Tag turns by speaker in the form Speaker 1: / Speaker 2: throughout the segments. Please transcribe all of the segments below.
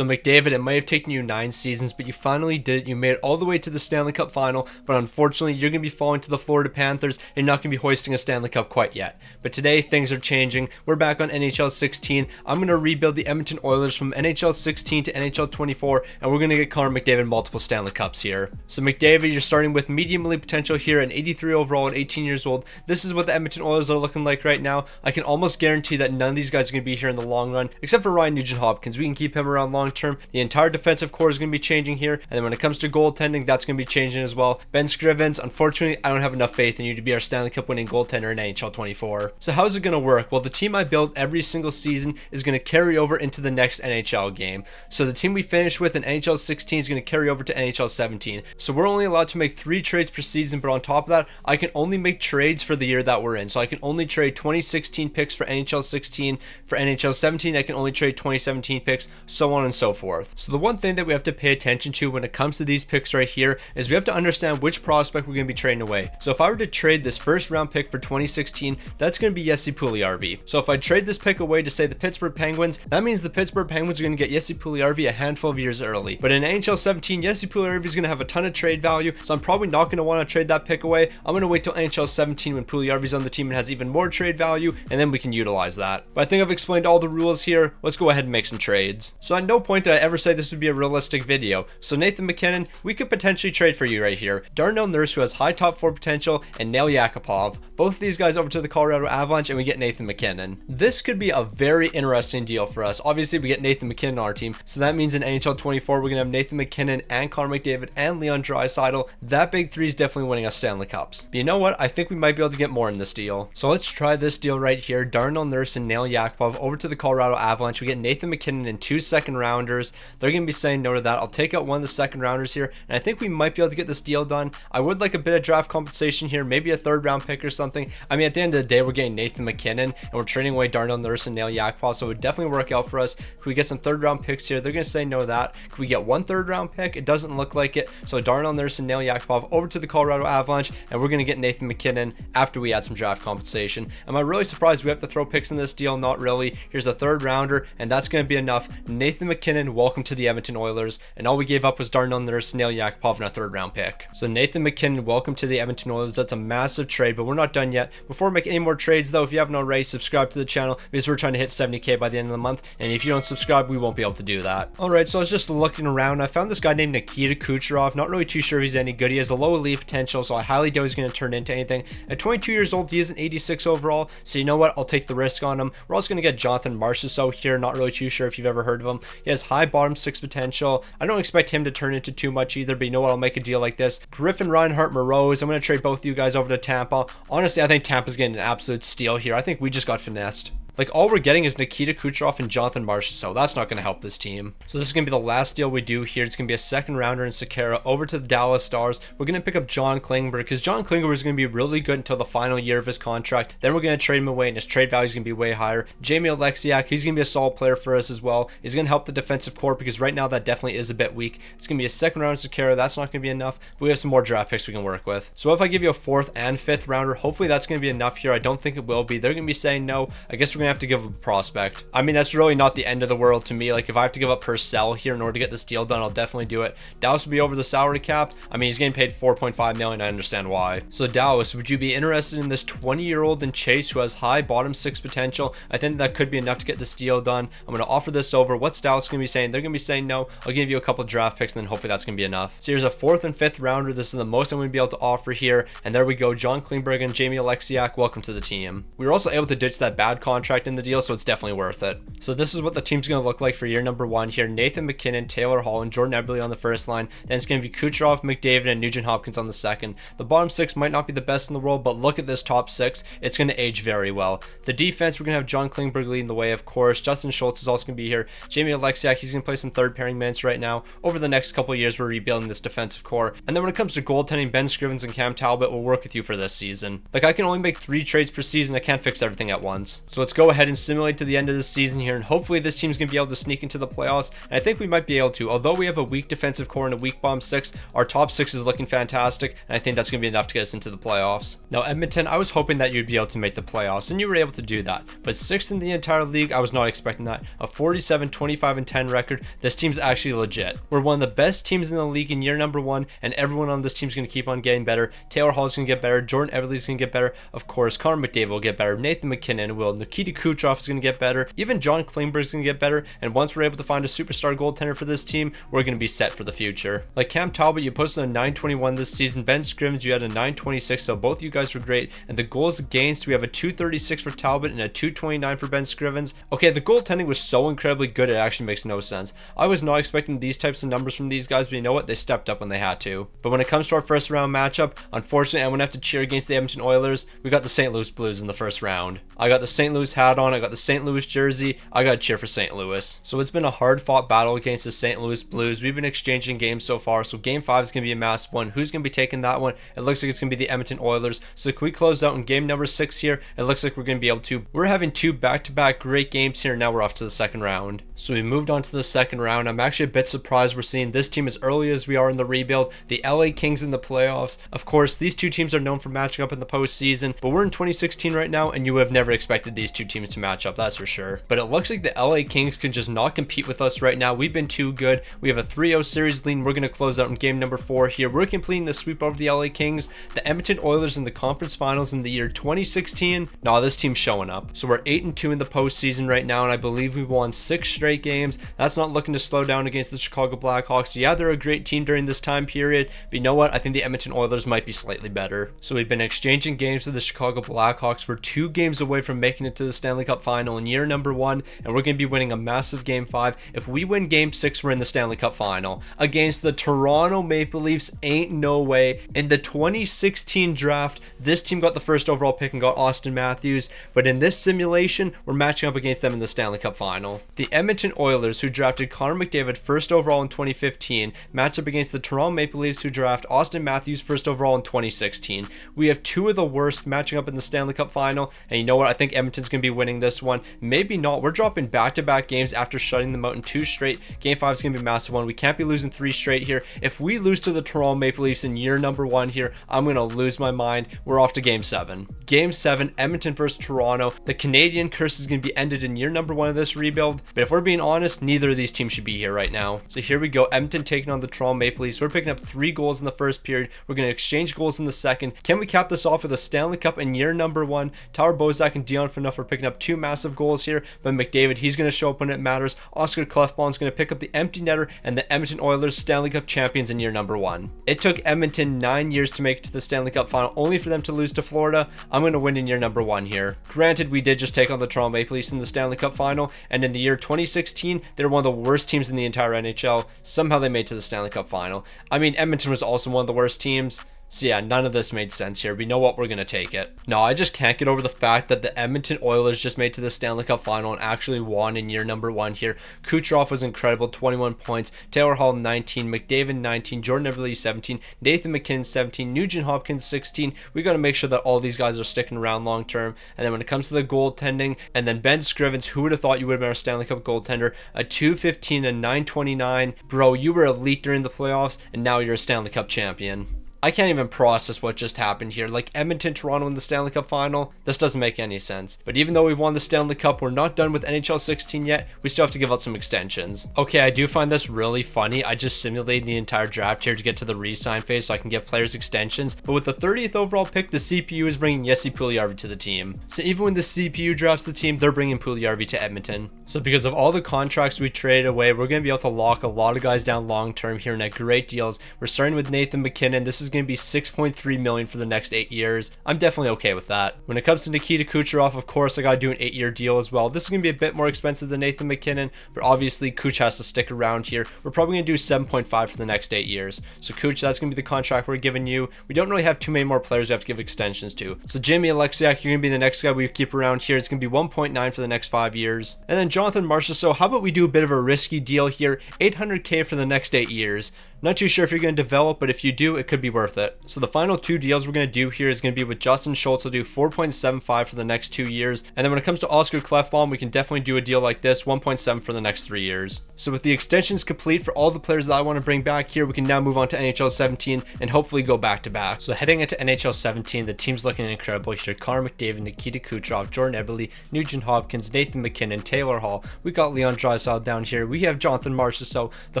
Speaker 1: So McDavid, it might have taken you 9 seasons, but you finally did it. You made it all the way to the Stanley Cup Final, but unfortunately, you're going to be falling to the Florida Panthers, and you're not going to be hoisting a Stanley Cup quite yet. But today, things are changing. We're back on NHL 16. I'm going to rebuild the Edmonton Oilers from NHL 16 to NHL 24, and we're going to get Connor McDavid multiple Stanley Cups here. So McDavid, you're starting with medium elite potential here, an 83 overall at 18 years old. This is what the Edmonton Oilers are looking like right now. I can almost guarantee that none of these guys are going to be here in the long run, except for Ryan Nugent-Hopkins. We can keep him around long term. The entire defensive core is going to be changing here, and then when it comes to goaltending, that's going to be changing as well. Ben Scrivens, unfortunately, I don't have enough faith in you to be our Stanley Cup winning goaltender in NHL 24. So how's it going to work? Well, the team I build every single season is going to carry over into the next NHL game. So the team we finish with in NHL 16 is going to carry over to NHL 17. So we're only allowed to make 3 trades per season, but on top of that, I can only make trades for the year that we're in. So I can only trade 2016 picks for NHL 16. For NHL 17, I can only trade 2017 picks, so on and so forth. So the one thing that we have to pay attention to when it comes to these picks right here is we have to understand which prospect we're going to be trading away. So if I were to trade this first round pick for 2016, that's going to be Jesse Puljujarvi. So if I trade this pick away to say the Pittsburgh Penguins, that means the Pittsburgh Penguins are going to get Jesse Puljujarvi a handful of years early. But in NHL 17, Jesse Puljujarvi is going to have a ton of trade value, so I'm probably not going to want to trade that pick away. I'm going to wait till NHL 17 when Puljujarvi's on the team and has even more trade value, and then we can utilize that. But I think I've explained all the rules here. Let's go ahead and make some trades. So at no point did I ever say this would be a realistic video. So Nathan MacKinnon, we could potentially trade for you right here. Darnell Nurse, who has high top 4 potential, and Nail Yakupov. Both of these guys over to the Colorado Avalanche, and we get Nathan MacKinnon. This could be a very interesting deal for us. Obviously, we get Nathan MacKinnon on our team, so that means in NHL 24, we're going to have Nathan MacKinnon and Connor McDavid and Leon Draisaitl. That big three is definitely winning us Stanley Cups. But you know what? I think we might be able to get more in this deal. So let's try this deal right here. Darnell Nurse and Nail Yakupov over to the Colorado Avalanche. We get Nathan MacKinnon and 2 second rounders. They're going to be saying no to that. I'll take out one of the second rounders here, and I think we might be able to get this deal done. I would like a bit of draft compensation here, maybe a 3rd round pick or something. I mean, at the end of the day, we're getting Nathan MacKinnon, and we're trading away Darnell Nurse and Nail Yakupov, so it would definitely work out for us. Could we get some 3rd round picks here? They're going to say no to that. Could we get 1 3rd round pick? It doesn't look like it. So Darnell Nurse and Nail Yakupov over to the Colorado Avalanche, and we're going to get Nathan MacKinnon after we add some draft compensation. Am I really surprised we have to throw picks in this deal? Not really. Here's a 3rd rounder, and that's going to be enough. Nathan MacKinnon, welcome to the Edmonton Oilers, and all we gave up was Darnell Nurse, Nail Yakupov, and a 3rd round pick. So Nathan MacKinnon, welcome to the Edmonton Oilers. That's a massive trade, but we're not done yet. Before we make any more trades though, if you haven't already, subscribe to the channel because we're trying to hit 70k by the end of the month, and if you don't subscribe, we won't be able to do that. Alright, so I was just looking around. I found this guy named Nikita Kucherov. Not really too sure if he's any good. He has a low elite potential, so I highly doubt he's going to turn into anything. At 22 years old, he is an 86 overall, so you know what? I'll take the risk on him. We're also going to get Jonathan Marchessault here. Not really too sure if you've ever heard of him. He has high bottom 6 potential. I don't expect him to turn into too much either, but you know what? I'll make a deal like this. Griffin Reinhart Moreau. I'm going to trade both of you guys over to Tampa. Honestly, I think Tampa's getting an absolute steal here. I think we just got finessed. Like, all we're getting is Nikita Kucherov and Jonathan Marchessault. That's not going to help this team. So this is going to be the last deal we do here. It's going to be a 2nd rounder in Sekera over to the Dallas Stars. We're going to pick up John Klingberg because John Klingberg is going to be really good until the final year of his contract. Then we're going to trade him away, and his trade value is going to be way higher. Jamie Alexiak, he's going to be a solid player for us as well. He's going to help the defensive core because right now that definitely is a bit weak. It's going to be a 2nd round in Sekera. That's not going to be enough, but we have some more draft picks we can work with. So if I give you a 4th and 5th rounder, hopefully that's going to be enough here. I don't think it will be. They're going to be saying no. I guess we're going to have to give a prospect. I mean, that's really not the end of the world to me. Like, if I have to give up Purcell here in order to get this deal done, I'll definitely do it. Dallas will be over the salary cap. I mean, he's getting paid $4.5 million. I understand why. So Dallas, would you be interested in this 20-year-old in Chase who has high bottom 6 potential? I think that could be enough to get this deal done. I'm going to offer this over. What's Dallas going to be saying? They're going to be saying no. I'll give you a couple draft picks, and then hopefully that's going to be enough. So here's a 4th and 5th rounder. This is the most I'm going to be able to offer here. And there we go. John Klingberg and Jamie Alexiak, welcome to the team. We were also able to ditch that bad contract in the deal, so it's definitely worth it. So this is what the team's going to look like for year number 1 here. Nathan MacKinnon, Taylor Hall, and Jordan Eberle on the first line. Then it's going to be Kucherov, McDavid, and Nugent-Hopkins on the second. The bottom 6 might not be the best in the world, but look at this top 6. It's going to age very well. The defense, we're going to have John Klingberg leading the way, of course. Justin Schultz is also going to be here. Jamie Alexiak, he's going to play some 3rd pairing minutes right now. Over the next couple of years, we're rebuilding this defensive core. And then when it comes to goaltending, Ben Scrivens and Cam Talbot will work with you for this season. Like, I can only make 3 trades per season. I can't fix everything at once. So let's go go ahead and simulate to the end of the season here, and hopefully this team's going to be able to sneak into the playoffs, and I think we might be able to. Although we have a weak defensive core and a weak bottom six, our top six is looking fantastic, and I think that's going to be enough to get us into the playoffs. Now Edmonton, I was hoping that you'd be able to make the playoffs, and you were able to do that, but 6th in the entire league, I was not expecting that. A 47, 25, and 10 record. This team's actually legit. We're one of the best teams in the league in year number 1, and everyone on this team's going to keep on getting better. Taylor Hall's going to get better. Jordan Everly's going to get better. Of course, Connor McDavid will get better. Nathan McKinnon will. Nikita Kucherov is going to get better. Even John Klingberg's going to get better. And once we're able to find a superstar goaltender for this team, we're going to be set for the future. Like Cam Talbot, you posted a 921 this season. Ben Scrivens, you had a 926, so both you guys were great. And the goals against, we have a 236 for Talbot and a 229 for Ben Scrivens. Okay, the goaltending was so incredibly good, it actually makes no sense. I was not expecting these types of numbers from these guys, but you know what? They stepped up when they had to. But when it comes to our first round matchup, unfortunately, I'm going to have to cheer against the Edmonton Oilers. We got the St. Louis Blues in the first round. I got the St. Louis hat on. I got the St. Louis jersey. I got to cheer for St. Louis. So it's been a hard fought battle against the St. Louis Blues. We've been exchanging games so far. So game 5 is going to be a massive one. Who's going to be taking that one? It looks like it's going to be the Edmonton Oilers. So can we close out in game number 6 here? It looks like we're going to be able to. We're having 2 back-to-back great games here. Now we're off to the second round. So we moved on to the second round. I'm actually a bit surprised we're seeing this team as early as we are in the rebuild. The LA Kings in the playoffs. Of course, these two teams are known for matching up in the postseason, but we're in 2016 right now, and you would have never expected these two teams to match up, that's for sure. But it looks like the LA Kings can just not compete with us right now. We've been too good. We have a 3-0 series lead, and we're going to close out in game number 4 here. We're completing the sweep over the LA Kings. The Edmonton Oilers in the conference finals in the year 2016. Nah, this team's showing up. So we're 8-2 in the postseason right now, and I believe we've won 6 straight games. That's not looking to slow down against the Chicago Blackhawks. Yeah, they're a great team during this time period, but you know what? I think the Edmonton Oilers might be slightly better. So we've been exchanging games with the Chicago Blackhawks. We're 2 games away from making it to the Stanley Cup Final in year number 1, and we're going to be winning a massive game 5. If we win game 6, we're in the Stanley Cup Final. Against the Toronto Maple Leafs, ain't no way. In the 2016 draft, this team got the first overall pick and got Austin Matthews, but in this simulation, we're matching up against them in the Stanley Cup Final. The Edmonton Oilers, who drafted Connor McDavid first overall in 2015, match up against the Toronto Maple Leafs, who draft Austin Matthews first overall in 2016. We have 2 of the worst matching up in the Stanley Cup Final, and you know what? I think Edmonton's going to be winning this one. Maybe not. We're dropping back-to-back games after shutting them out in 2 straight. Game 5 is going to be a massive one. We can't be losing 3 straight here. If we lose to the Toronto Maple Leafs in year number 1 here, I'm going to lose my mind. We're off to game 7. Game 7, Edmonton versus Toronto. The Canadian curse is going to be ended in year number 1 of this rebuild, but if we're being honest, neither of these teams should be here right now. So here we go. Edmonton taking on the Toronto Maple Leafs. We're picking up 3 goals in the first period. We're going to exchange goals in the second. Can we cap this off with a Stanley Cup in year number 1? Tyler Bozak and Dion Phaneuf are picking up 2 massive goals here, but McDavid, he's going to show up when it matters. Oscar Klefbom's going to pick up the empty netter, and the Edmonton Oilers Stanley Cup champions in year number 1. It took Edmonton 9 years to make it to the Stanley Cup Final, only for them to lose to Florida. I'm going to win in year number 1 here. Granted, we did just take on the Toronto Maple Leafs in the Stanley Cup Final, and in the year 2016, they were one of the worst teams in the entire NHL. Somehow they made it to the Stanley Cup Final. I mean, Edmonton was also one of the worst teams. So yeah, none of this made sense here. We know what, we're going to take it. No, I just can't get over the fact that the Edmonton Oilers just made to the Stanley Cup Final and actually won in year number 1 here. Kucherov was incredible, 21 points. Taylor Hall, 19. McDavid, 19. Jordan Everly, 17. Nathan McKinnon, 17. Nugent Hopkins, 16. We got to make sure that all these guys are sticking around long term. And then when it comes to the goaltending, and then Ben Scrivens, who would have thought you would have been our Stanley Cup goaltender? A 215 and 929. Bro, you were elite during the playoffs, and now you're a Stanley Cup champion. I can't even process what just happened here. Like Edmonton, Toronto in the Stanley Cup Final, this doesn't make any sense. But even though we won the Stanley Cup, we're not done with NHL 16 yet. We still have to give out some extensions. Okay, I do find this really funny. I just simulated the entire draft here to get to the re-sign phase so I can give players extensions. But with the 30th overall pick, the CPU is bringing Jesse Puljujarvi to the team. So even when the CPU drafts the team, they're bringing Puljujarvi to Edmonton. So because of all the contracts we traded away, we're going to be able to lock a lot of guys down long term here and at great deals. We're starting with Nathan McKinnon. This is going to be $6.3 million for the next 8 years. I'm definitely okay with that. When it comes to Nikita Kucherov, of course, I got to do an 8-year deal as well. This is going to be a bit more expensive than Nathan McKinnon, but obviously Kuch has to stick around here. We're probably going to do 7.5 for the next 8 years. So Kuch, that's going to be the contract we're giving you. We don't really have too many more players we have to give extensions to. So Jamie Alexiak, you're going to be the next guy we keep around here. It's going to be 1.9 for the next 5 years. And then Jonathan Marchessault, so how about we do a bit of a risky deal here? $800K for the next 8 years. Not too sure if you're going to develop, but if you do, it could be worth it. So the final 2 deals we're going to do here is going to be with Justin Schultz. We'll do 4.75 for the next 2 years. And then when it comes to Oscar Klefbom, we can definitely do a deal like this, 1.7 for the next 3 years. So with the extensions complete for all the players that I want to bring back here, we can now move on to NHL 17 and hopefully go back to back. So heading into NHL 17, the team's looking incredible here. Connor McDavid, Nikita Kucherov, Jordan Eberle, Nugent Hopkins, Nathan McKinnon, Taylor Hall. We got Leon Draisaitl down here. We have Jonathan Marchessault. So the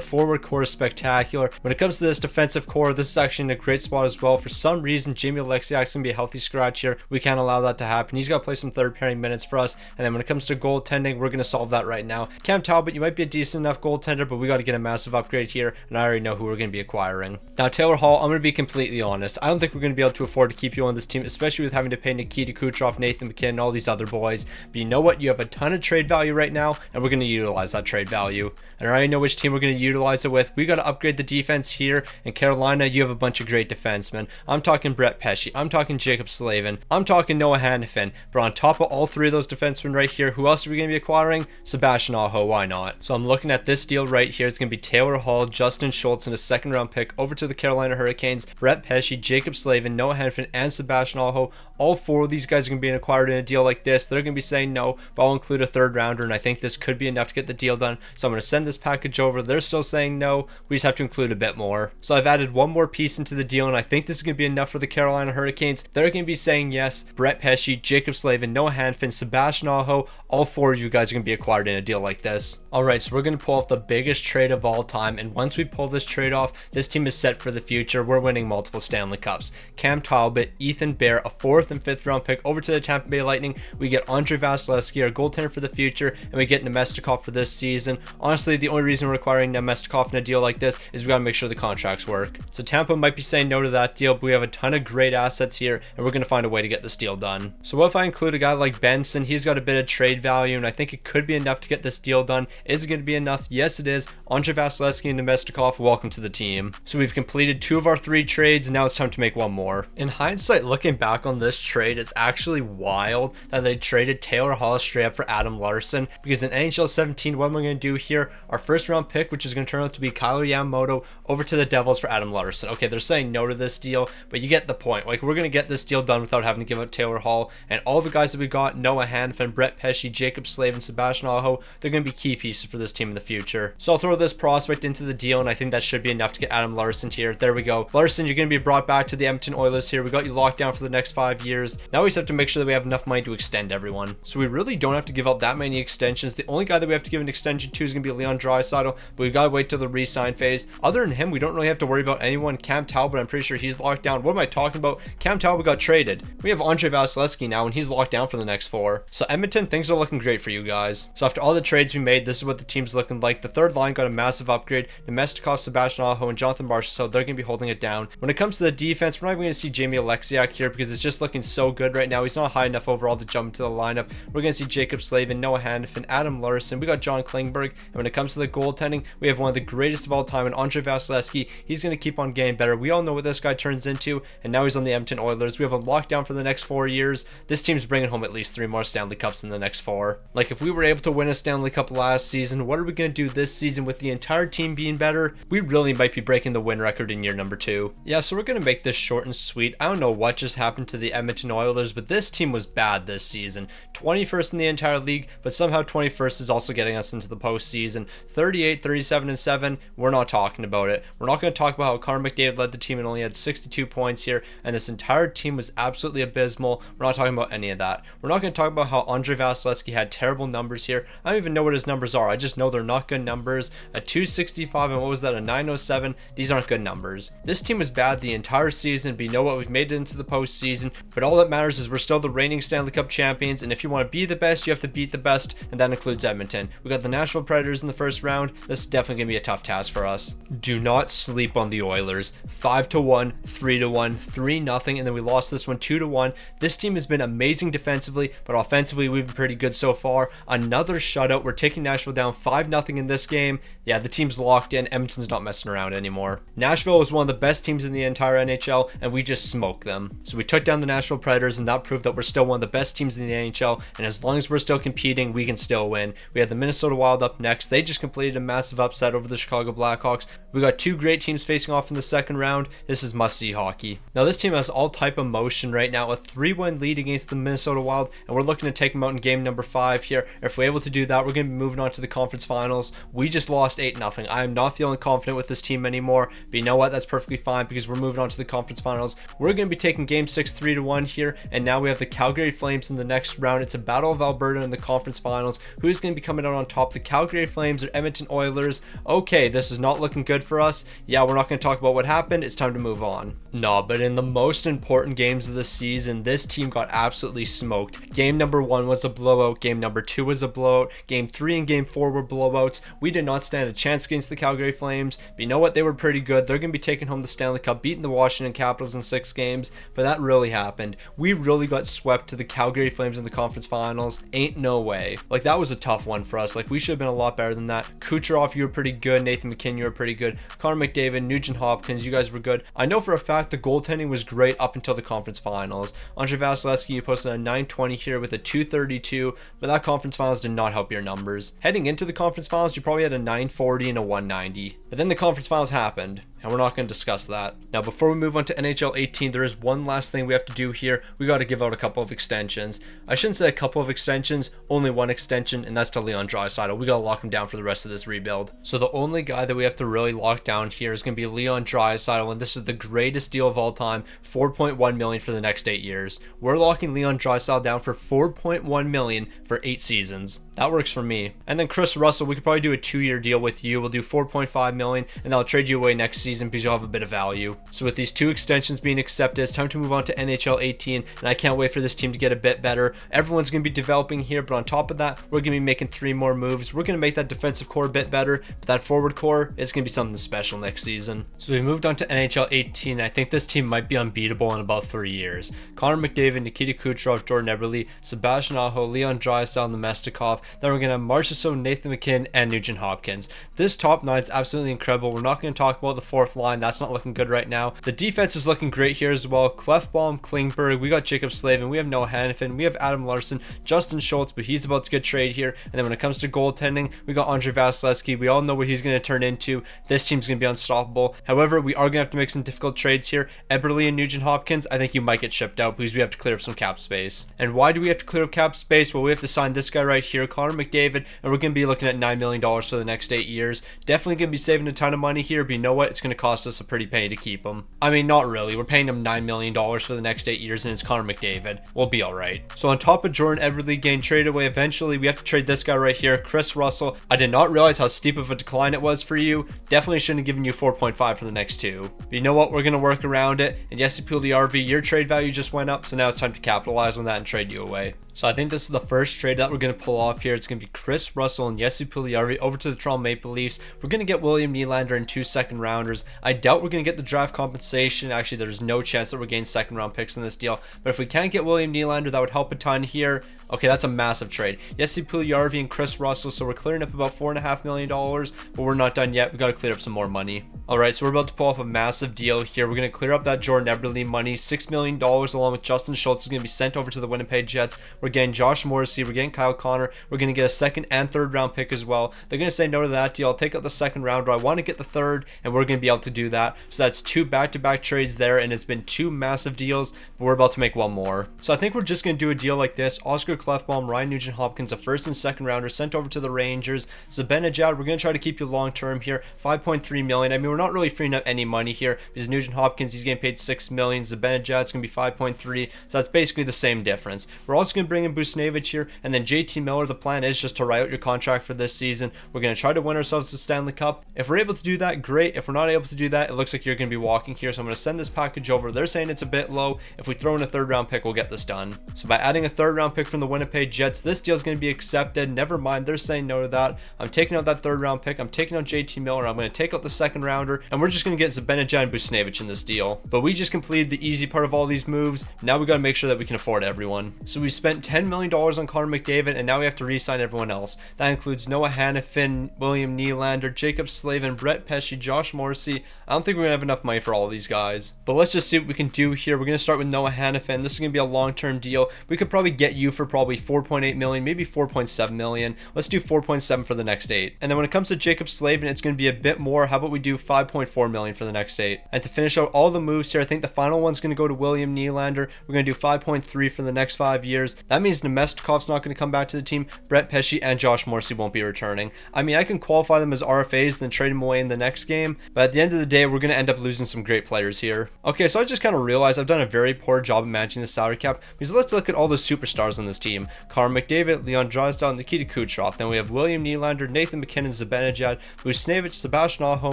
Speaker 1: forward core is spectacular. When it comes to this defensive core, this is actually in a great spot as well. For some reason, Jamie Alexiak's going to be a healthy scratch here. We can't allow that to happen. He's got to play some third pairing minutes for us. And then when it comes to goaltending, we're going to solve that right now. Cam Talbot, you might be a decent enough goaltender, but we got to get a massive upgrade here. And I already know who we're going to be acquiring. Now, Taylor Hall, I'm going to be completely honest. I don't think we're going to be able to afford to keep you on this team, especially with having to pay Nikita Kucherov, Nathan McKinnon, all these other boys. But you know what? You have a ton of trade value right now, and we're going to utilize that trade value. And I already know which team we're going to utilize it with. We got to upgrade the defense here. In Carolina, you have a bunch of great defensemen. I'm talking Brett Pesce. I'm talking Jacob Slavin. I'm talking Noah Hanifin. But on top of all 3 of those defensemen right here, who else are we going to be acquiring? Sebastian Aho. Why not? So I'm looking at this deal right here. It's going to be Taylor Hall, Justin Schultz, and a 2nd round pick over to the Carolina Hurricanes. Brett Pesce, Jacob Slavin, Noah Hanifin, and Sebastian Aho. All 4 of these guys are going to be acquired in a deal like this. They're going to be saying no, but I'll include a 3rd rounder, and I think this could be enough to get the deal done. So I'm going to send this package over. They're still saying no. We just have to include a bit more. So I've added 1 more piece into the deal, and I think this is going to be enough for the Carolina Hurricanes. They're going to be saying yes. Brett Pesce, Jacob Slavin, Noah Hanifin, Sebastian Aho, all 4 of you guys are going to be acquired in a deal like this. Alright, so we're going to pull off the biggest trade of all time, and once we pull this trade off, this team is set for the future. We're winning multiple Stanley Cups. Cam Talbot, Ethan Bear, a 4th and 5th round pick over to the Tampa Bay Lightning. We get Andre Vasilevsky, our goaltender for the future, and we get Nemestikov for this season. Honestly, the only reason we're acquiring Nemestikov in a deal like this is we got to make sure the contracts work. So Tampa might be saying no to that deal, but we have a ton of great assets here, and we're going to find a way to get this deal done. So what if I include a guy like Benson? He's got a bit of trade value, and I think it could be enough to get this deal done. Is it going to be enough? Yes, it is. Andre Vasilevsky and Nemestikov, welcome to the team. So we've completed 2 of our 3 trades, and now it's time to make 1 more. In hindsight, looking back on this trade, it's actually wild that they traded Taylor Hall straight up for Adam Larson, because in NHL 17, what am I going to do here? Our 1st round pick, which is going to turn out to be Kyler Yamamoto, over to the Devils for Adam Larson. Okay, they're saying no to this deal, but you get the point. Like, we're going to get this deal done without having to give up Taylor Hall, and all the guys that we got, Noah Hanifin, Brett Pesce, Jacob Slavin, Sebastian Aho, they're going to be key pieces for this team in the future. So I'll throw this prospect into the deal, and I think that should be enough to get Adam Larson here. There we go. Larson, you're going to be brought back to the Edmonton Oilers here. We got you locked down for the next 5 years. Now we just have to make sure that we have enough money to extend everyone. So we really don't have to give out that many extensions. The only guy that we have to give an extension to is going to be Leon Draisaitl, but we've got to wait till the re-sign phase. Other than him, we don't really have to worry about anyone. Cam Talbot, I'm pretty sure he's locked down. What am I talking about? Cam Talbot got traded. We have Andre Vasilevsky now, and he's locked down for the next 4. So Edmonton, things are looking great for you guys. So after all the trades we made, this is what the team's looking like. The 3rd line got a massive upgrade. Nemestikov, Sebastian Aho, and Jonathan Marchessault, they're going to be holding it down. When it comes to the defense, we're not even going to see Jamie Alexiak here because it's just looking so good right now. He's not high enough overall to jump into the lineup. We're going to see Jacob Slavin, Noah Hanifin, Adam Larson. We got John Klingberg. And when it comes to the goaltending, we have one of the greatest of all time in Andre Vasilevsky. He's going to keep on getting better. We all know what this guy turns into, and now he's on the Edmonton Oilers. We have him locked down for the next 4 years. This team's bringing home at least 3 more Stanley Cups in the next 4. Like, if we were able to win a Stanley Cup last season, what are we going to do this season with the entire team being better? We really might be breaking the win record in year number 2. Yeah, so we're going to make this short and sweet. I don't know what just happened to the Edmonton Oilers, but this team was bad this season. 21st in the entire league, but somehow 21st is also getting us into the postseason. 38, 37, and 7, we're not talking about it. We're not going to talk about how Connor McDavid led the team and only had 62 points here, and this entire team was absolutely abysmal. We're not talking about any of that. We're not going to talk about how Andre Vasilevsky had terrible numbers here. I don't even know what his numbers are. I just know they're not good numbers. A 265 and what was that, a 907? These aren't good numbers. This team was bad the entire season, but you know what? We've made it into the postseason, but all that matters is we're still the reigning Stanley Cup champions, and if you want to be the best, you have to beat the best, and that includes Edmonton. We got the Nashville Predators in the first round. This is definitely going to be a tough task for us. Do not sleep on the Oilers. 5-1, 3-1, 3-0, and then we lost this one 2-1. This team has been amazing defensively, but offensively we've been pretty good so far. Another shutout. We're taking Nashville down 5-0 in this game. Yeah, the team's locked in. Edmonton's not messing around anymore. Nashville was one of the best teams in the entire NHL, and we just smoked them. So we took down the Nashville Predators, and that proved that we're still one of the best teams in the NHL, and as long as we're still competing, we can still win. We had the Minnesota Wild up next. They just completed a massive upset over the Chicago Blackhawks. We got two great teams facing off in the second round. This is must-see hockey. Now this team has all type of motion right now, a 3-1 lead against the Minnesota Wild, and we're looking to take them out in game number 5 here. If we're able to do that, we're going to be moving on to the conference finals. We just lost 8-0. I am not feeling confident with this team anymore, but you know what? That's perfectly fine because we're moving on to the conference finals. We're going to be taking game 6 3-1 here, and now we have the Calgary Flames in the next round. It's a battle of Alberta in the conference finals. Who's going to be coming out on top? The Calgary Flames or Edmonton Oilers? Okay, this is not looking good for us. Yeah, we're not going to talk about what happened. It's time to move on. No, but in the most important games of the season, this team got absolutely smoked. Game number 1 was a blowout. Game number 2 was a blowout. Game 3 and game 4 were blowouts. We did not stand a chance against the Calgary Flames, but you know what? They were pretty good. They're going to be taking home the Stanley Cup, beating the Washington Capitals in 6 games, but that really happened. We really got swept to the Calgary Flames in the conference finals. Ain't no way. Like, that was a tough one for us. Like, we should have been a lot better than that. Kucherov, you were pretty good. Nathan McKinnon, you were pretty good. Connor McDavid, Nugent Hopkins, you guys were good. I know for a fact the goaltending was great up until the conference finals. Andre Vasilevsky, you posted a 920 here with a 232, but that conference finals did not help your numbers. Heading into the conference finals, you probably had a 940 and a 190. But then the conference finals happened, and we're not going to discuss that. Now, before we move on to NHL 18, there is one last thing we have to do here. We got to give out a couple of extensions. I shouldn't say a couple of extensions, only one extension, and that's to Leon Draisaitl. We got to lock him down for the rest of this rebuild. So the only guy that we have to really lock down here is going to be Leon Draisaitl, and this is the greatest deal of all time, $4.1 million for the next 8 years. We're locking Leon Draisaitl down for $4.1 million for 8 seasons. That works for me. And then Chris Russell, we could probably do a 2-year deal with you. We'll do $4.5 million, and I'll trade you away next season because you'll have a bit of value. So with these 2 extensions being accepted, it's time to move on to NHL 18, and I can't wait for this team to get a bit better. Everyone's going to be developing here, but on top of that, we're going to be making 3 more moves. We're going to make that defensive core a bit better, but that forward core is going to be something special next season. So we moved on to NHL 18. I think this team might be unbeatable in about 3 years. Connor McDavid, Nikita Kucherov, Jordan Eberle, Sebastian Aho, Leon Draisaitl, Nemestikov. Then we're going to have Marchessault, Nathan McKinnon, and Nugent Hopkins. This top 9 is absolutely incredible. We're not going to talk about the 4th line. That's not looking good right now. The defense is looking great here as well. Klefbom, Klingberg, we got Jacob Slavin, we have Noah Hannafin, we have Adam Larson, Justin Schultz, but he's about to get traded here. And then when it comes to goaltending, we got Andre Vasilevsky. We all know what he's going to turn into. This team's going to be unstoppable. However, we are going to have to make some difficult trades here. Eberle and Nugent Hopkins, I think you might get shipped out because we have to clear up some cap space. And why do we have to clear up cap space? Well, we have to sign this guy right here, Connor McDavid, and we're going to be looking at $9 million for the next 8 years. Definitely going to be saving a ton of money here, but you know what? It's going to cost us a pretty penny to keep him. I mean, not really. We're paying him $9 million for the next 8 years, and it's Connor McDavid. We'll be all right. So on top of Jordan Eberle getting traded away eventually, we have to trade this guy right here, Chris Russell. I did not realize how steep of a decline it was for you. Definitely shouldn't have given you 4.5 for the next 2. But you know what? We're going to work around it. And Jesse Puljujärvi, your trade value just went up, so now it's time to capitalize on that and trade you away. So I think this is the first trade that we're going to pull off here. It's going to be Chris Russell and Jesse Puljujärvi over to the Toronto Maple Leafs. We're going to get William Nylander and 2 second-rounders. I doubt we're going to get the draft compensation. Actually, there's no chance that we're getting second-round picks in this deal. But if we can't get William Nylander, that would help a ton here. Okay, that's a massive trade. Jesse Puljujärvi and Chris Russell, so we're clearing up about $4.5 million, but we're not done yet. We got to clear up some more money. All right, so we're about to pull off a massive deal here. We're going to clear up that Jordan Eberle money. $6 million along with Justin Schultz is going to be sent over to the Winnipeg Jets. We're getting Josh Morrissey. We're getting Kyle Connor. We're going to get a 2nd and 3rd round pick as well. They're going to say no to that deal. I'll take out the 2nd rounder. I want to get the 3rd, and we're going to be able to do that. So that's 2 back-to-back trades there, and it's been 2 massive deals, but we're about to make 1 more. So I think we're just going to do a deal like this. Oscar Klefbom, Ryan Nugent Hopkins, a 1st and 2nd rounder sent over to the Rangers. Zibanejad, we're going to try to keep you long term here, $5.3 million. I mean, we're not really freeing up any money here because Nugent Hopkins, he's getting paid $6 million. Zibanejad's going to be 5.3, so that's basically the same difference. We're also going to bring in Buchnevich here, and then JT Miller. The plan is just to write out your contract for this season. We're going to try to win ourselves the Stanley Cup. If we're able to do that, great. If we're not able to do that, it looks like you're going to be walking here, so I'm going to send this package over. They're saying it's a bit low. If we throw in a 3rd round pick, we'll get this done. So by adding a 3rd round pick from the Winnipeg Jets, this deal is going to be accepted. Never mind, they're saying no to that. I'm taking out that 3rd round pick. I'm taking out JT Miller. I'm going to take out the 2nd rounder, and we're just going to get Zibanejad and Buchnevich in this deal. But we just completed the easy part of all these moves. Now we got to make sure that we can afford everyone. So we spent $10 million on Connor McDavid, and now we have to re-sign everyone else. That includes Noah Hannafin, William Nylander, Jacob Slavin, Brett Pesce, Josh Morrissey. I don't think we're going to have enough money for all of these guys. But let's just see what we can do here. We're going to start with Noah Hannafin. This is going to be a long-term deal. We could probably get you for probably $4.8 million, maybe $4.7 million. Let's do 4.7 for the next 8. And then when it comes to Jacob Slavin, it's going to be a bit more. How about we do 5.4 million for the next 8. And to finish out all the moves here, I think the final one's going to go to William Nylander. We're going to do 5.3 for the next 5 years. That means Nemestikov's not going to come back to the team. Brett Pesce and Josh Morrissey won't be returning. I mean, I can qualify them as RFAs, then trade them away in the next game. But at the end of the day, we're going to end up losing some great players here. Okay, so I just kind of realized I've done a very poor job of managing the salary cap, because let's look at all the superstars on this team. Connor McDavid, Leon Draisaitl, Nikita Kucherov. Then we have William Nylander, Nathan MacKinnon, Zibanejad, Buchnevich, Sebastian Aho,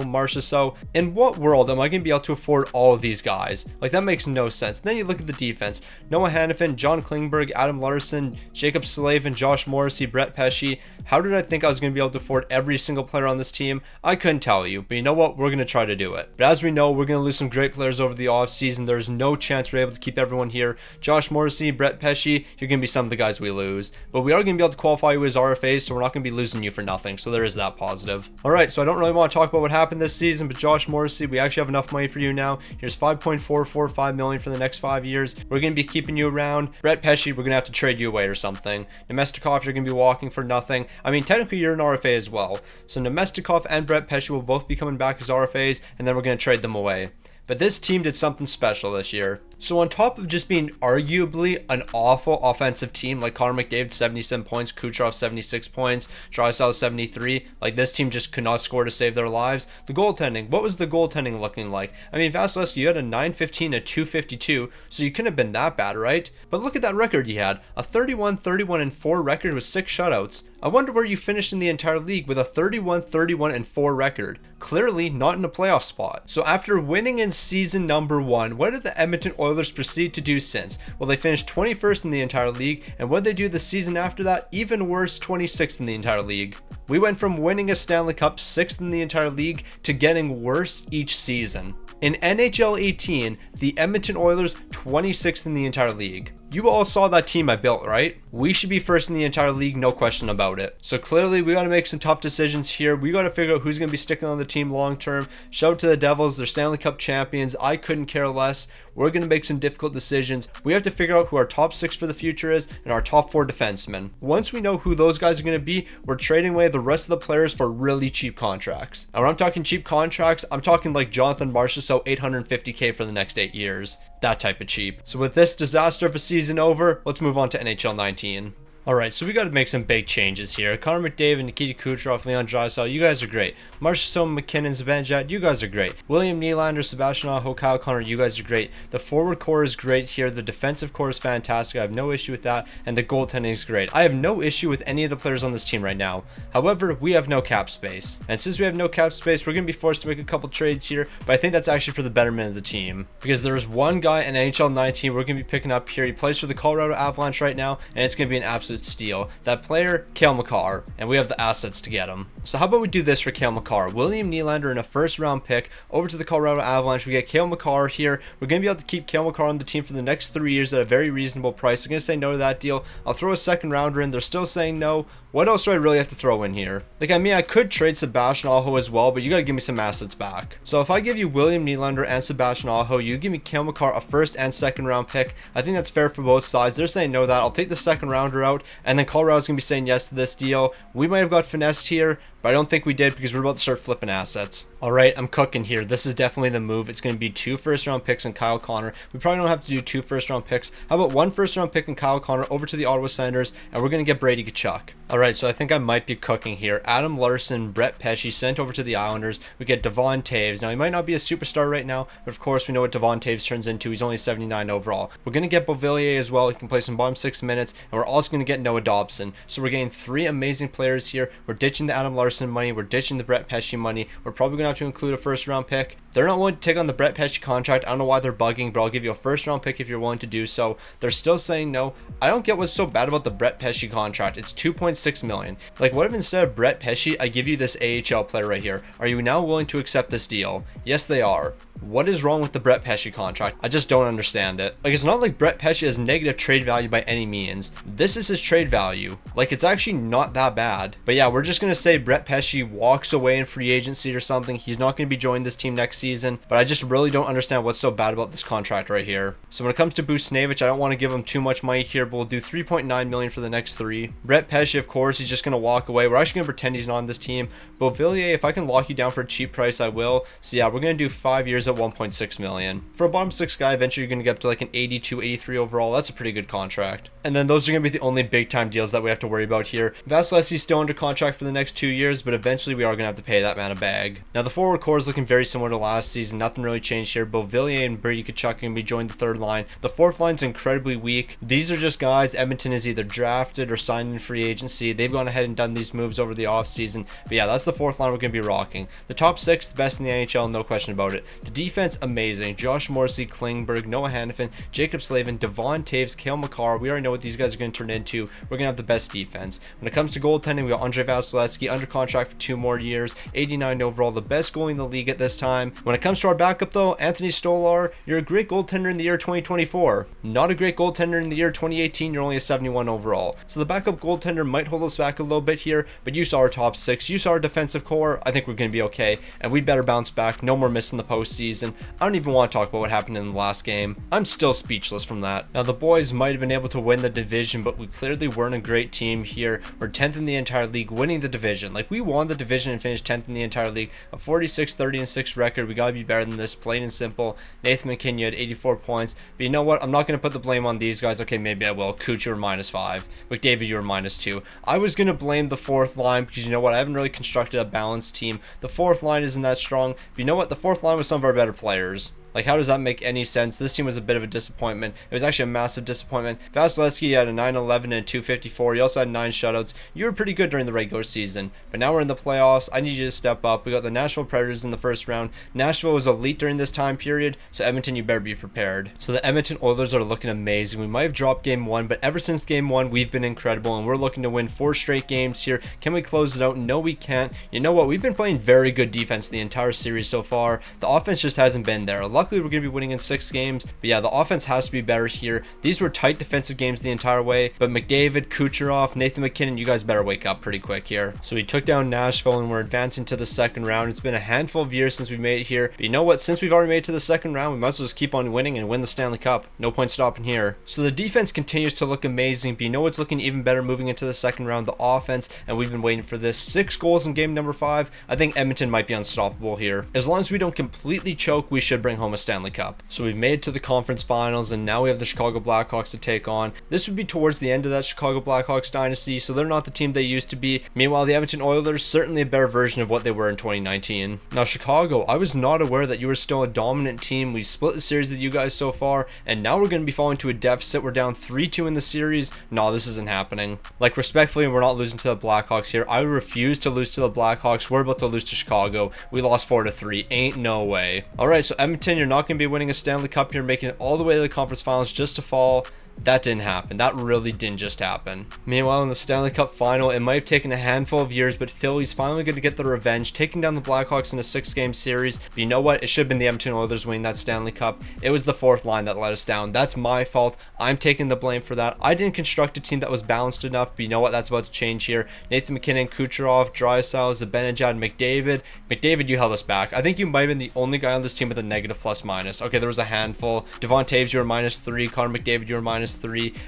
Speaker 1: Marchessault. In what world am I going to be able to afford all of these guys? Like, that makes no sense. Then you look at the defense. Noah Hannafin, John Klingberg, Adam Larson, Jacob Slavin, Josh Morrissey, Brett Pesce. How did I think I was going to be able to afford every single player on this team? I couldn't tell you, but you know what? We're going to try to do it. But as we know, we're going to lose some great players over the offseason. There's no chance we're able to keep everyone here. Josh Morrissey, Brett Pesce, you're going to be some of the guys we lose. But we are going to be able to qualify you as RFAs, so we're not going to be losing you for nothing. So there is that positive. All right, so I don't really want to talk about what happened this season, but Josh Morrissey, we actually have enough money for you now. Here's 5.445 million for the next 5 years. We're going to be keeping you around. Brett Pesce, we're going to have to trade you away or something. Nemestikov, you're going to be walking for nothing. I mean, technically you're an RFA as well. So Nemestikov and Brett Pesce will both be coming back as RFAs, and then we're going to trade them away. But this team did something special this year. So on top of just being arguably an awful offensive team, like Connor McDavid 77 points, Kucherov 76 points, Draisaitl 73, like this team just could not score to save their lives. The goaltending, what was the goaltending looking like? I mean, Vasilevsky, you had a 915, a 252, so you couldn't have been that bad, right? But look at that record you had, a 31-31-4 record with 6 shutouts. I wonder where you finished in the entire league with a 31-31-4 record. Clearly not in a playoff spot. So after winning in season number 1, what did the Edmonton Oilers proceed to do since? Well, they finished 21st in the entire league, and what did they do the season after that? Even worse, 26th in the entire league. We went from winning a Stanley Cup 6th in the entire league to getting worse each season. In NHL 18, the Edmonton Oilers 26th in the entire league. You all saw that team I built, right? We should be first in the entire league, no question about it. So clearly we got to make some tough decisions here. We got to figure out who's going to be sticking on the team long term. Shout out to the Devils, they're Stanley Cup champions. I couldn't care less. We're going to make some difficult decisions. We have to figure out who our top 6 for the future is and our top 4 defensemen. Once we know who those guys are going to be, we're trading away the rest of the players for really cheap contracts. And when I'm talking cheap contracts, I'm talking like Jonathan Marchessault, $850K for the next 8 years. That type of cheap. So with this disaster of a season over, let's move on to NHL 19. Alright, so we got to make some big changes here. Connor McDavid, Nikita Kucherov, Leon Draisaitl, you guys are great. Marchessault, MacKinnon, Zibanejad, you guys are great. William Nylander, Sebastian Aho, Kyle Connor, you guys are great. The forward core is great here. The defensive core is fantastic. I have no issue with that. And the goaltending is great. I have no issue with any of the players on this team right now. However, we have no cap space. And since we have no cap space, we're going to be forced to make a couple trades here. But I think that's actually for the betterment of the team. Because there's one guy in NHL 19 we're going to be picking up here. He plays for the Colorado Avalanche right now. And it's going to be an absolute steal. That player, Cale Makar, and we have the assets to get him. So how about we do this for Cale Makar? William Nylander and a first round pick over to the Colorado Avalanche. We get Cale Makar here. We're going to be able to keep Cale Makar on the team for the next 3 years at a very reasonable price. I'm going to say no to that deal. I'll throw a second rounder in. They're still saying no. What else do I really have to throw in here? Like, I mean, I could trade Sebastian Aho as well, but you got to give me some assets back. So if I give you William Nylander and Sebastian Aho, you give me Cale Makar a first and second round pick. I think that's fair for both sides. They're saying no to that. I'll take the second rounder out, and then Colorado's going to be saying yes to this deal. We might have got finessed here, but I don't think we did because we're about to start flipping assets. All right, I'm cooking here. This is definitely the move. It's going to be 2 first-round picks and Kyle Connor. We probably don't have to do 2 first-round picks. How about 1 first-round pick and Kyle Connor over to the Ottawa Senators, and we're going to get Brady Tkachuk. All right, so I think I might be cooking here. Adam Larson, Brett Pesce sent over to the Islanders. We get Devon Toews. Now, he might not be a superstar right now, but of course, we know what Devon Toews turns into. He's only 79 overall. We're going to get Beauvillier as well. He can play some bottom 6 minutes, and we're also going to get Noah Dobson. So we're getting 3 amazing players here. We're ditching the Adam Larson money. We're ditching the Brett Pesce money. We're probably going to have to include a first-round pick. They're not willing to take on the Brett Pesce contract. I don't know why they're bugging, but I'll give you a first-round pick if you're willing to do so. They're still saying no. I don't get what's so bad about the Brett Pesce contract. It's $2.6 million. Like, what if instead of Brett Pesce, I give you this AHL player right here? Are you now willing to accept this deal? Yes, they are. What is wrong with the Brett Pesce contract? I just don't understand it. Like, it's not like Brett Pesce has negative trade value by any means. This is his trade value. Like, it's actually not that bad. But yeah, we're just going to say Brett Pesce walks away in free agency or something. He's not going to be joining this team next season. But I just really don't understand what's so bad about this contract right here. So when it comes to Buchnevich, I don't want to give him too much money here, but we'll do $3.9 million for the next 3. Brett Pesce, of course, he's just going to walk away. We're actually going to pretend he's not on this team. Beauvillier, if I can lock you down for a cheap price, I will. So yeah, we're going to do 5 years at $1.6 million. For a bottom 6 guy, eventually you're going to get up to like an 82, 83 overall. That's a pretty good contract. And then those are going to be the only big time deals that we have to worry about here. Vasilevsky's still under contract for the next 2 years, but eventually we are going to have to pay that man a bag. Now the forward core is looking very similar to last season. Nothing really changed here. Beauvillier and Brady Tkachuk are going to be joined the third line. The fourth line's incredibly weak. These are just guys Edmonton has either drafted or signed in free agency. They've gone ahead and done these moves over the offseason. But yeah, that's the fourth line we're going to be rocking. The top 6, the best in the NHL, no question about it. The defense, amazing. Josh Morrissey, Klingberg, Noah Hanifin, Jacob Slavin, Devon Toews, Cale Makar. We already know what these guys are going to turn into. We're going to have the best defense. When it comes to goaltending, we got Andrei Vasilevsky under contract for 2 more years, 89 overall, the best goalie in the league at this time. When it comes to our backup though, Anthony Stolar, you're a great goaltender in the year 2024. Not a great goaltender in the year 2018, you're only a 71 overall. So the backup goaltender might hold us back a little bit here, but you saw our top 6, you saw our defensive core. I think we're going to be okay, and we better bounce back. No more missing the postseason. I don't even want to talk about what happened in the last game. I'm still speechless from that. Now the boys might have been able to win the division, but we clearly weren't a great team here. We're 10th in the entire league, winning the division. Like, we won the division and finished 10th in the entire league. A 46, 30, and 6 record. We gotta be better than this, plain and simple. Nathan McKinnon had 84 points, but you know what? I'm not gonna put the blame on these guys. Okay, maybe I will. Cooch, you were -5. McDavid, you were -2. I was gonna blame the fourth line because you know what? I haven't really constructed a balanced team. The fourth line isn't that strong, but you know what? The fourth line was some of our better players. Like, how does that make any sense? This team was a bit of a disappointment. It was actually a massive disappointment. Vasilevsky had a 911 and 254. He also had 9 shutouts. You were pretty good during the regular season, but now we're in the playoffs. I need you to step up. We got the Nashville Predators in the first round. Nashville was elite during this time period, so Edmonton, you better be prepared. So the Edmonton Oilers are looking amazing. We might have dropped game 1, but ever since game 1, we've been incredible, and we're looking to win 4 straight games here. Can we close it out? No, we can't. You know what? We've been playing very good defense the entire series so far. The offense just hasn't been there. Luckily, we're going to be winning in 6 games, but yeah, the offense has to be better here. These were tight defensive games the entire way, but McDavid, Kucherov, Nathan McKinnon, you guys better wake up pretty quick here. So we took down Nashville and we're advancing to the second round. It's been a handful of years since we've made it here, but you know what? Since we've already made it to the second round, we might as well just keep on winning and win the Stanley Cup. No point stopping here. So the defense continues to look amazing, but you know what's looking even better moving into the second round? The offense, and we've been waiting for this. 6 goals in game number 5. I think Edmonton might be unstoppable here. As long as we don't completely choke, we should bring home a Stanley Cup. So we've made it to the conference finals, and now we have the Chicago Blackhawks to take on. This would be towards the end of that Chicago Blackhawks dynasty, so they're not the team they used to be. Meanwhile, the Edmonton Oilers, certainly a better version of what they were in 2019. Now, Chicago, I was not aware that you were still a dominant team. We split the series with you guys so far, and now we're going to be falling to a deficit. We're down 3-2 in the series. No, this isn't happening. Like, respectfully, we're not losing to the Blackhawks here. I refuse to lose to the Blackhawks. We're about to lose to Chicago. We lost 4-3. Ain't no way. Alright, so Edmonton, you're not going to be winning a Stanley Cup here, making it all the way to the conference finals just to fall. That didn't happen. That really didn't just happen. Meanwhile, in the Stanley Cup Final, it might have taken a handful of years, but Philly's finally going to get the revenge, taking down the Blackhawks in a 6-game series. But you know what? It should have been the Edmonton Oilers winning that Stanley Cup. It was the fourth line that let us down. That's my fault. I'm taking the blame for that. I didn't construct a team that was balanced enough, but you know what? That's about to change here. Nathan McKinnon, Kucherov, Draisaitl, Zibanejad, McDavid. McDavid, you held us back. I think you might have been the only guy on this team with a negative plus-minus. Okay, there was a handful. Devon Toews, you were -3. Connor McDavid, you were -3.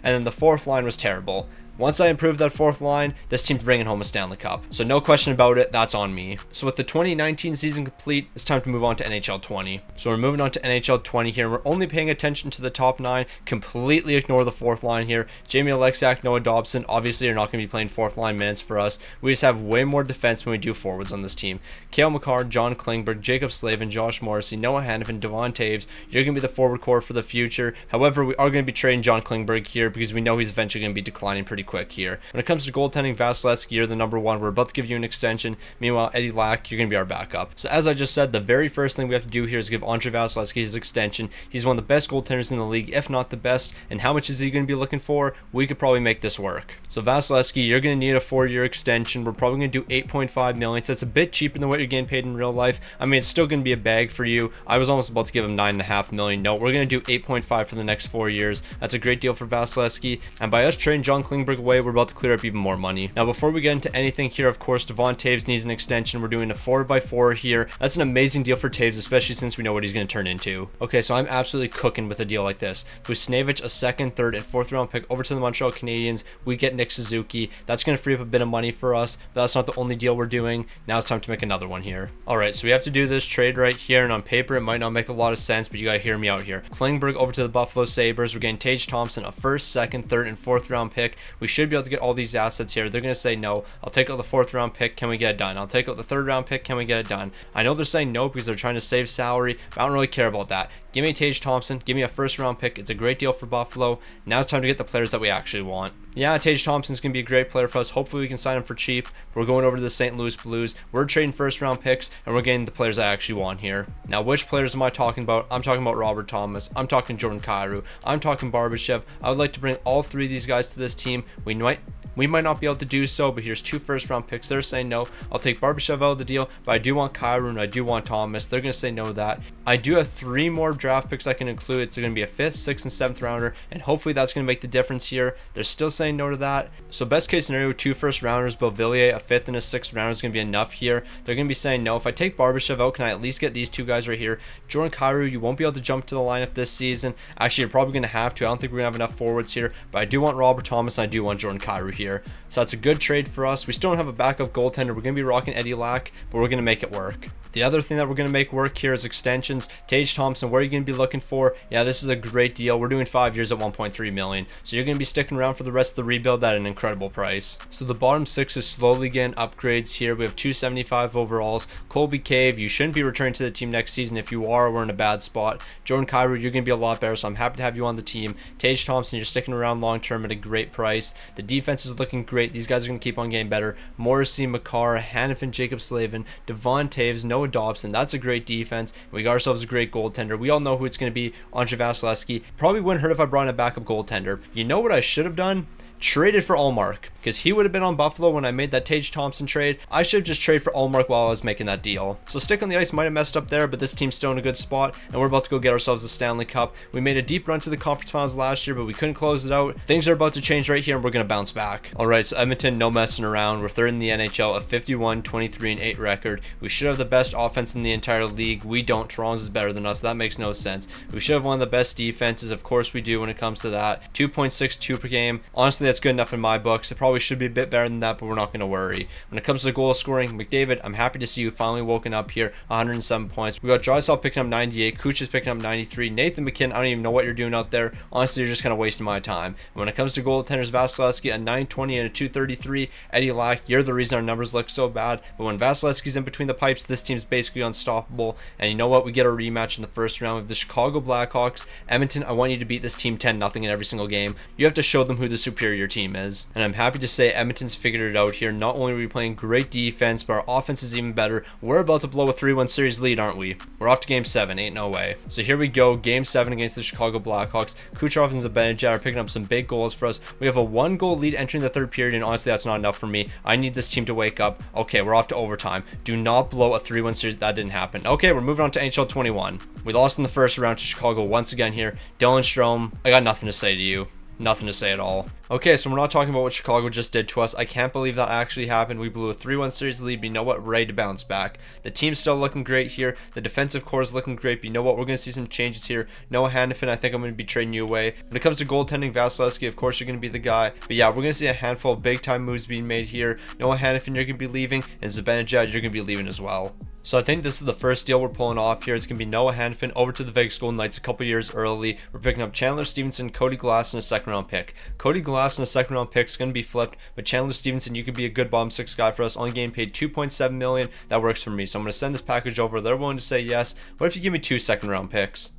Speaker 1: And then the fourth line was terrible. Once I improved that fourth line, this team's bringing home a Stanley Cup. So no question about it, that's on me. So with the 2019 season complete, it's time to move on to NHL 20. So we're moving on to NHL 20 here. We're only paying attention to the top 9. Completely ignore the fourth line here. Jamie Alexak, Noah Dobson, obviously are not going to be playing fourth line minutes for us. We just have way more defense than we do forwards on this team. Cale Makar, John Klingberg, Jacob Slavin, Josh Morrissey, Noah Hanifin, Devon Toews. You're going to be the forward core for the future. However, we are going to be trading John Klingberg here because we know he's eventually going to be declining pretty quick here. When it comes to goaltending, Vasilevsky, you're the number one. We're about to give you an extension. Meanwhile, Eddie Lack, you're going to be our backup. So as I just said, the very first thing we have to do here is give Andre Vasilevsky his extension. He's one of the best goaltenders in the league, if not the best. And how much is he going to be looking for? We could probably make this work. So Vasilevsky, you're going to need a 4-year extension. We're probably going to do $8.5 million. So that's a bit cheaper than what you're getting paid in real life. I mean, it's still going to be a bag for you. I was almost about to give him $9.5 million. No, we're going to do 8.5 for the next 4 years. That's a great deal for Vasilevsky. And by us trading John Klingberg away, we're about to clear up even more money. Now, before we get into anything here, of course, Devon Toews needs an extension. We're doing a 4x4 here. That's an amazing deal for Toews, especially since we know what he's going to turn into. Okay, so I'm absolutely cooking with a deal like this. Buchnevich, a second, third, and fourth round pick over to the Montreal Canadiens. We get Nick Suzuki. That's going to free up a bit of money for us, but that's not the only deal we're doing. Now it's time to make another one here. All right, so we have to do this trade right here, and on paper it might not make a lot of sense, but you got to hear me out here. Klingberg over to the Buffalo Sabres. We're getting Tage Thompson, a first, second, third, and fourth round pick. We should be able to get all these assets here. They're going to say no. I'll take out the fourth round pick. Can we get it done? I'll take out the third round pick. Can we get it done? I know they're saying no because they're trying to save salary, but I don't really care about that. Give me Tage Thompson. Give me a first round pick. It's a great deal for Buffalo. Now it's time to get the players that we actually want. Yeah, Tage Thompson's going to be a great player for us. Hopefully we can sign him for cheap. We're going over to the St. Louis Blues. We're trading first round picks, and we're getting the players I actually want here. Now, which players am I talking about? I'm talking about Robert Thomas. I'm talking Jordan Kyrou. I'm talking Barbashev. I would like to bring all three of these guys to this team. We might not be able to do so, but here's 2 first round picks. They're saying no. I'll take Barbashev out of the deal, but I do want Kyrou and I do want Thomas. They're going to say no to that. I do have 3 more draft picks I can include. It's going to be a 5th, 6th, and 7th rounder, and hopefully that's going to make the difference here. They're still saying no to that. So best case scenario, 2 first rounders, Beauvillier, a 5th and a 6th rounder is going to be enough here. They're going to be saying no. If I take Barbashev out, can I at least get these 2 guys right here? Jordan Kyrou, you won't be able to jump to the lineup this season. Actually, you're probably going to have to. I don't think we're going to have enough forwards here, but I do want Robert Thomas and I do want Jordan Kyrou here. So that's a good trade for us. We still don't have a backup goaltender. We're going to be rocking Eddie Lack, but we're going to make it work. The other thing that we're going to make work here is extensions. Tage Thompson, what are you going to be looking for? Yeah, this is a great deal. We're doing 5 years at $1.3 million. So you're going to be sticking around for the rest of the rebuild at an incredible price. So the bottom 6 is slowly getting upgrades here. We have 275 overalls. Colby Cave, you shouldn't be returning to the team next season. If you are, we're in a bad spot. Jordan Kyrou, you're going to be a lot better, so I'm happy to have you on the team. Tage Thompson, you're sticking around long term at a great price. The defense is looking great. These guys are going to keep on getting better. Morrissey, Makar, Hanifin, Jacob Slavin, Devon Toews, Noah Dobson. That's a great defense. We got ourselves a great goaltender. We all know who it's going to be. Andre Vasilevsky. Probably wouldn't hurt if I brought in a backup goaltender. You know what I should have done? Traded for Ullmark, because he would have been on Buffalo when I made that Tage Thompson trade. I should have just traded for Ullmark while I was making that deal. So stick on the ice might have messed up there, but this team's still in a good spot, and we're about to go get ourselves the Stanley Cup. We made a deep run to the conference finals last year, but we couldn't close it out. Things are about to change right here, and we're going to bounce back. All right, so Edmonton, no messing around. We're third in the NHL, a 51, 23, and 8 record. We should have the best offense in the entire league. We don't. Toronto's is better than us. That makes no sense. We should have one of the best defenses. Of course we do when it comes to that. 2.62 per game. Honestly, that's good enough in my book. It probably should be a bit better than that, but we're not going to worry. When it comes to goal scoring, McDavid, I'm happy to see you finally woken up here. 107 points. We got Drysdale picking up 98. Kuch is picking up 93. Nathan McKinnon, I don't even know what you're doing out there. Honestly, you're just kind of wasting my time. And when it comes to goaltenders, Vasilevsky, a 920 and a 233. Eddie Lack, you're the reason our numbers look so bad. But when Vasilevsky's in between the pipes, this team's basically unstoppable. And you know what? We get a rematch in the first round with the Chicago Blackhawks. Edmonton, I want you to beat this team 10-0 in every single game. You have to show them who the superior team is. And I'm happy to say Edmonton's figured it out here. Not only are we playing great defense, but our offense is even better. We're about to blow a 3-1 series lead, aren't we? We're off to game 7, ain't no way. So here we go, game 7 against the Chicago Blackhawks. Kucherov and Zibanejad are picking up some big goals for us. We have a 1-goal lead entering the third period, and honestly, that's not enough for me. I need this team to wake up. Okay, we're off to overtime. Do not blow a 3-1 series. That didn't happen. Okay, we're moving on to NHL 21. We lost in the first round to Chicago once again here. Dylan Strome, I got nothing to say to you. Nothing to say at all. Okay, so we're not talking about what Chicago just did to us. I can't believe that actually happened. We blew a 3-1 series lead, but you know what? Ready to bounce back. The team's still looking great here. The defensive core is looking great, but you know what? We're going to see some changes here. Noah Hanifin, I think I'm going to be trading you away. When it comes to goaltending, Vasilevsky, of course, you're going to be the guy. But yeah, we're going to see a handful of big-time moves being made here. Noah Hanifin, you're going to be leaving, and Zibanejad, you're going to be leaving as well. So I think this is the first deal we're pulling off here. It's going to be Noah Hanifin over to the Vegas Golden Knights a couple years early. We're picking up Chandler Stevenson, Cody Glass, and a second-round pick. Cody Glass and a second-round pick is going to be flipped, but Chandler Stevenson, you could be a good bottom 6 guy for us. Only getting paid $2.7 million. That works for me. So I'm going to send this package over. They're willing to say yes. What if you give me 2 second-round picks?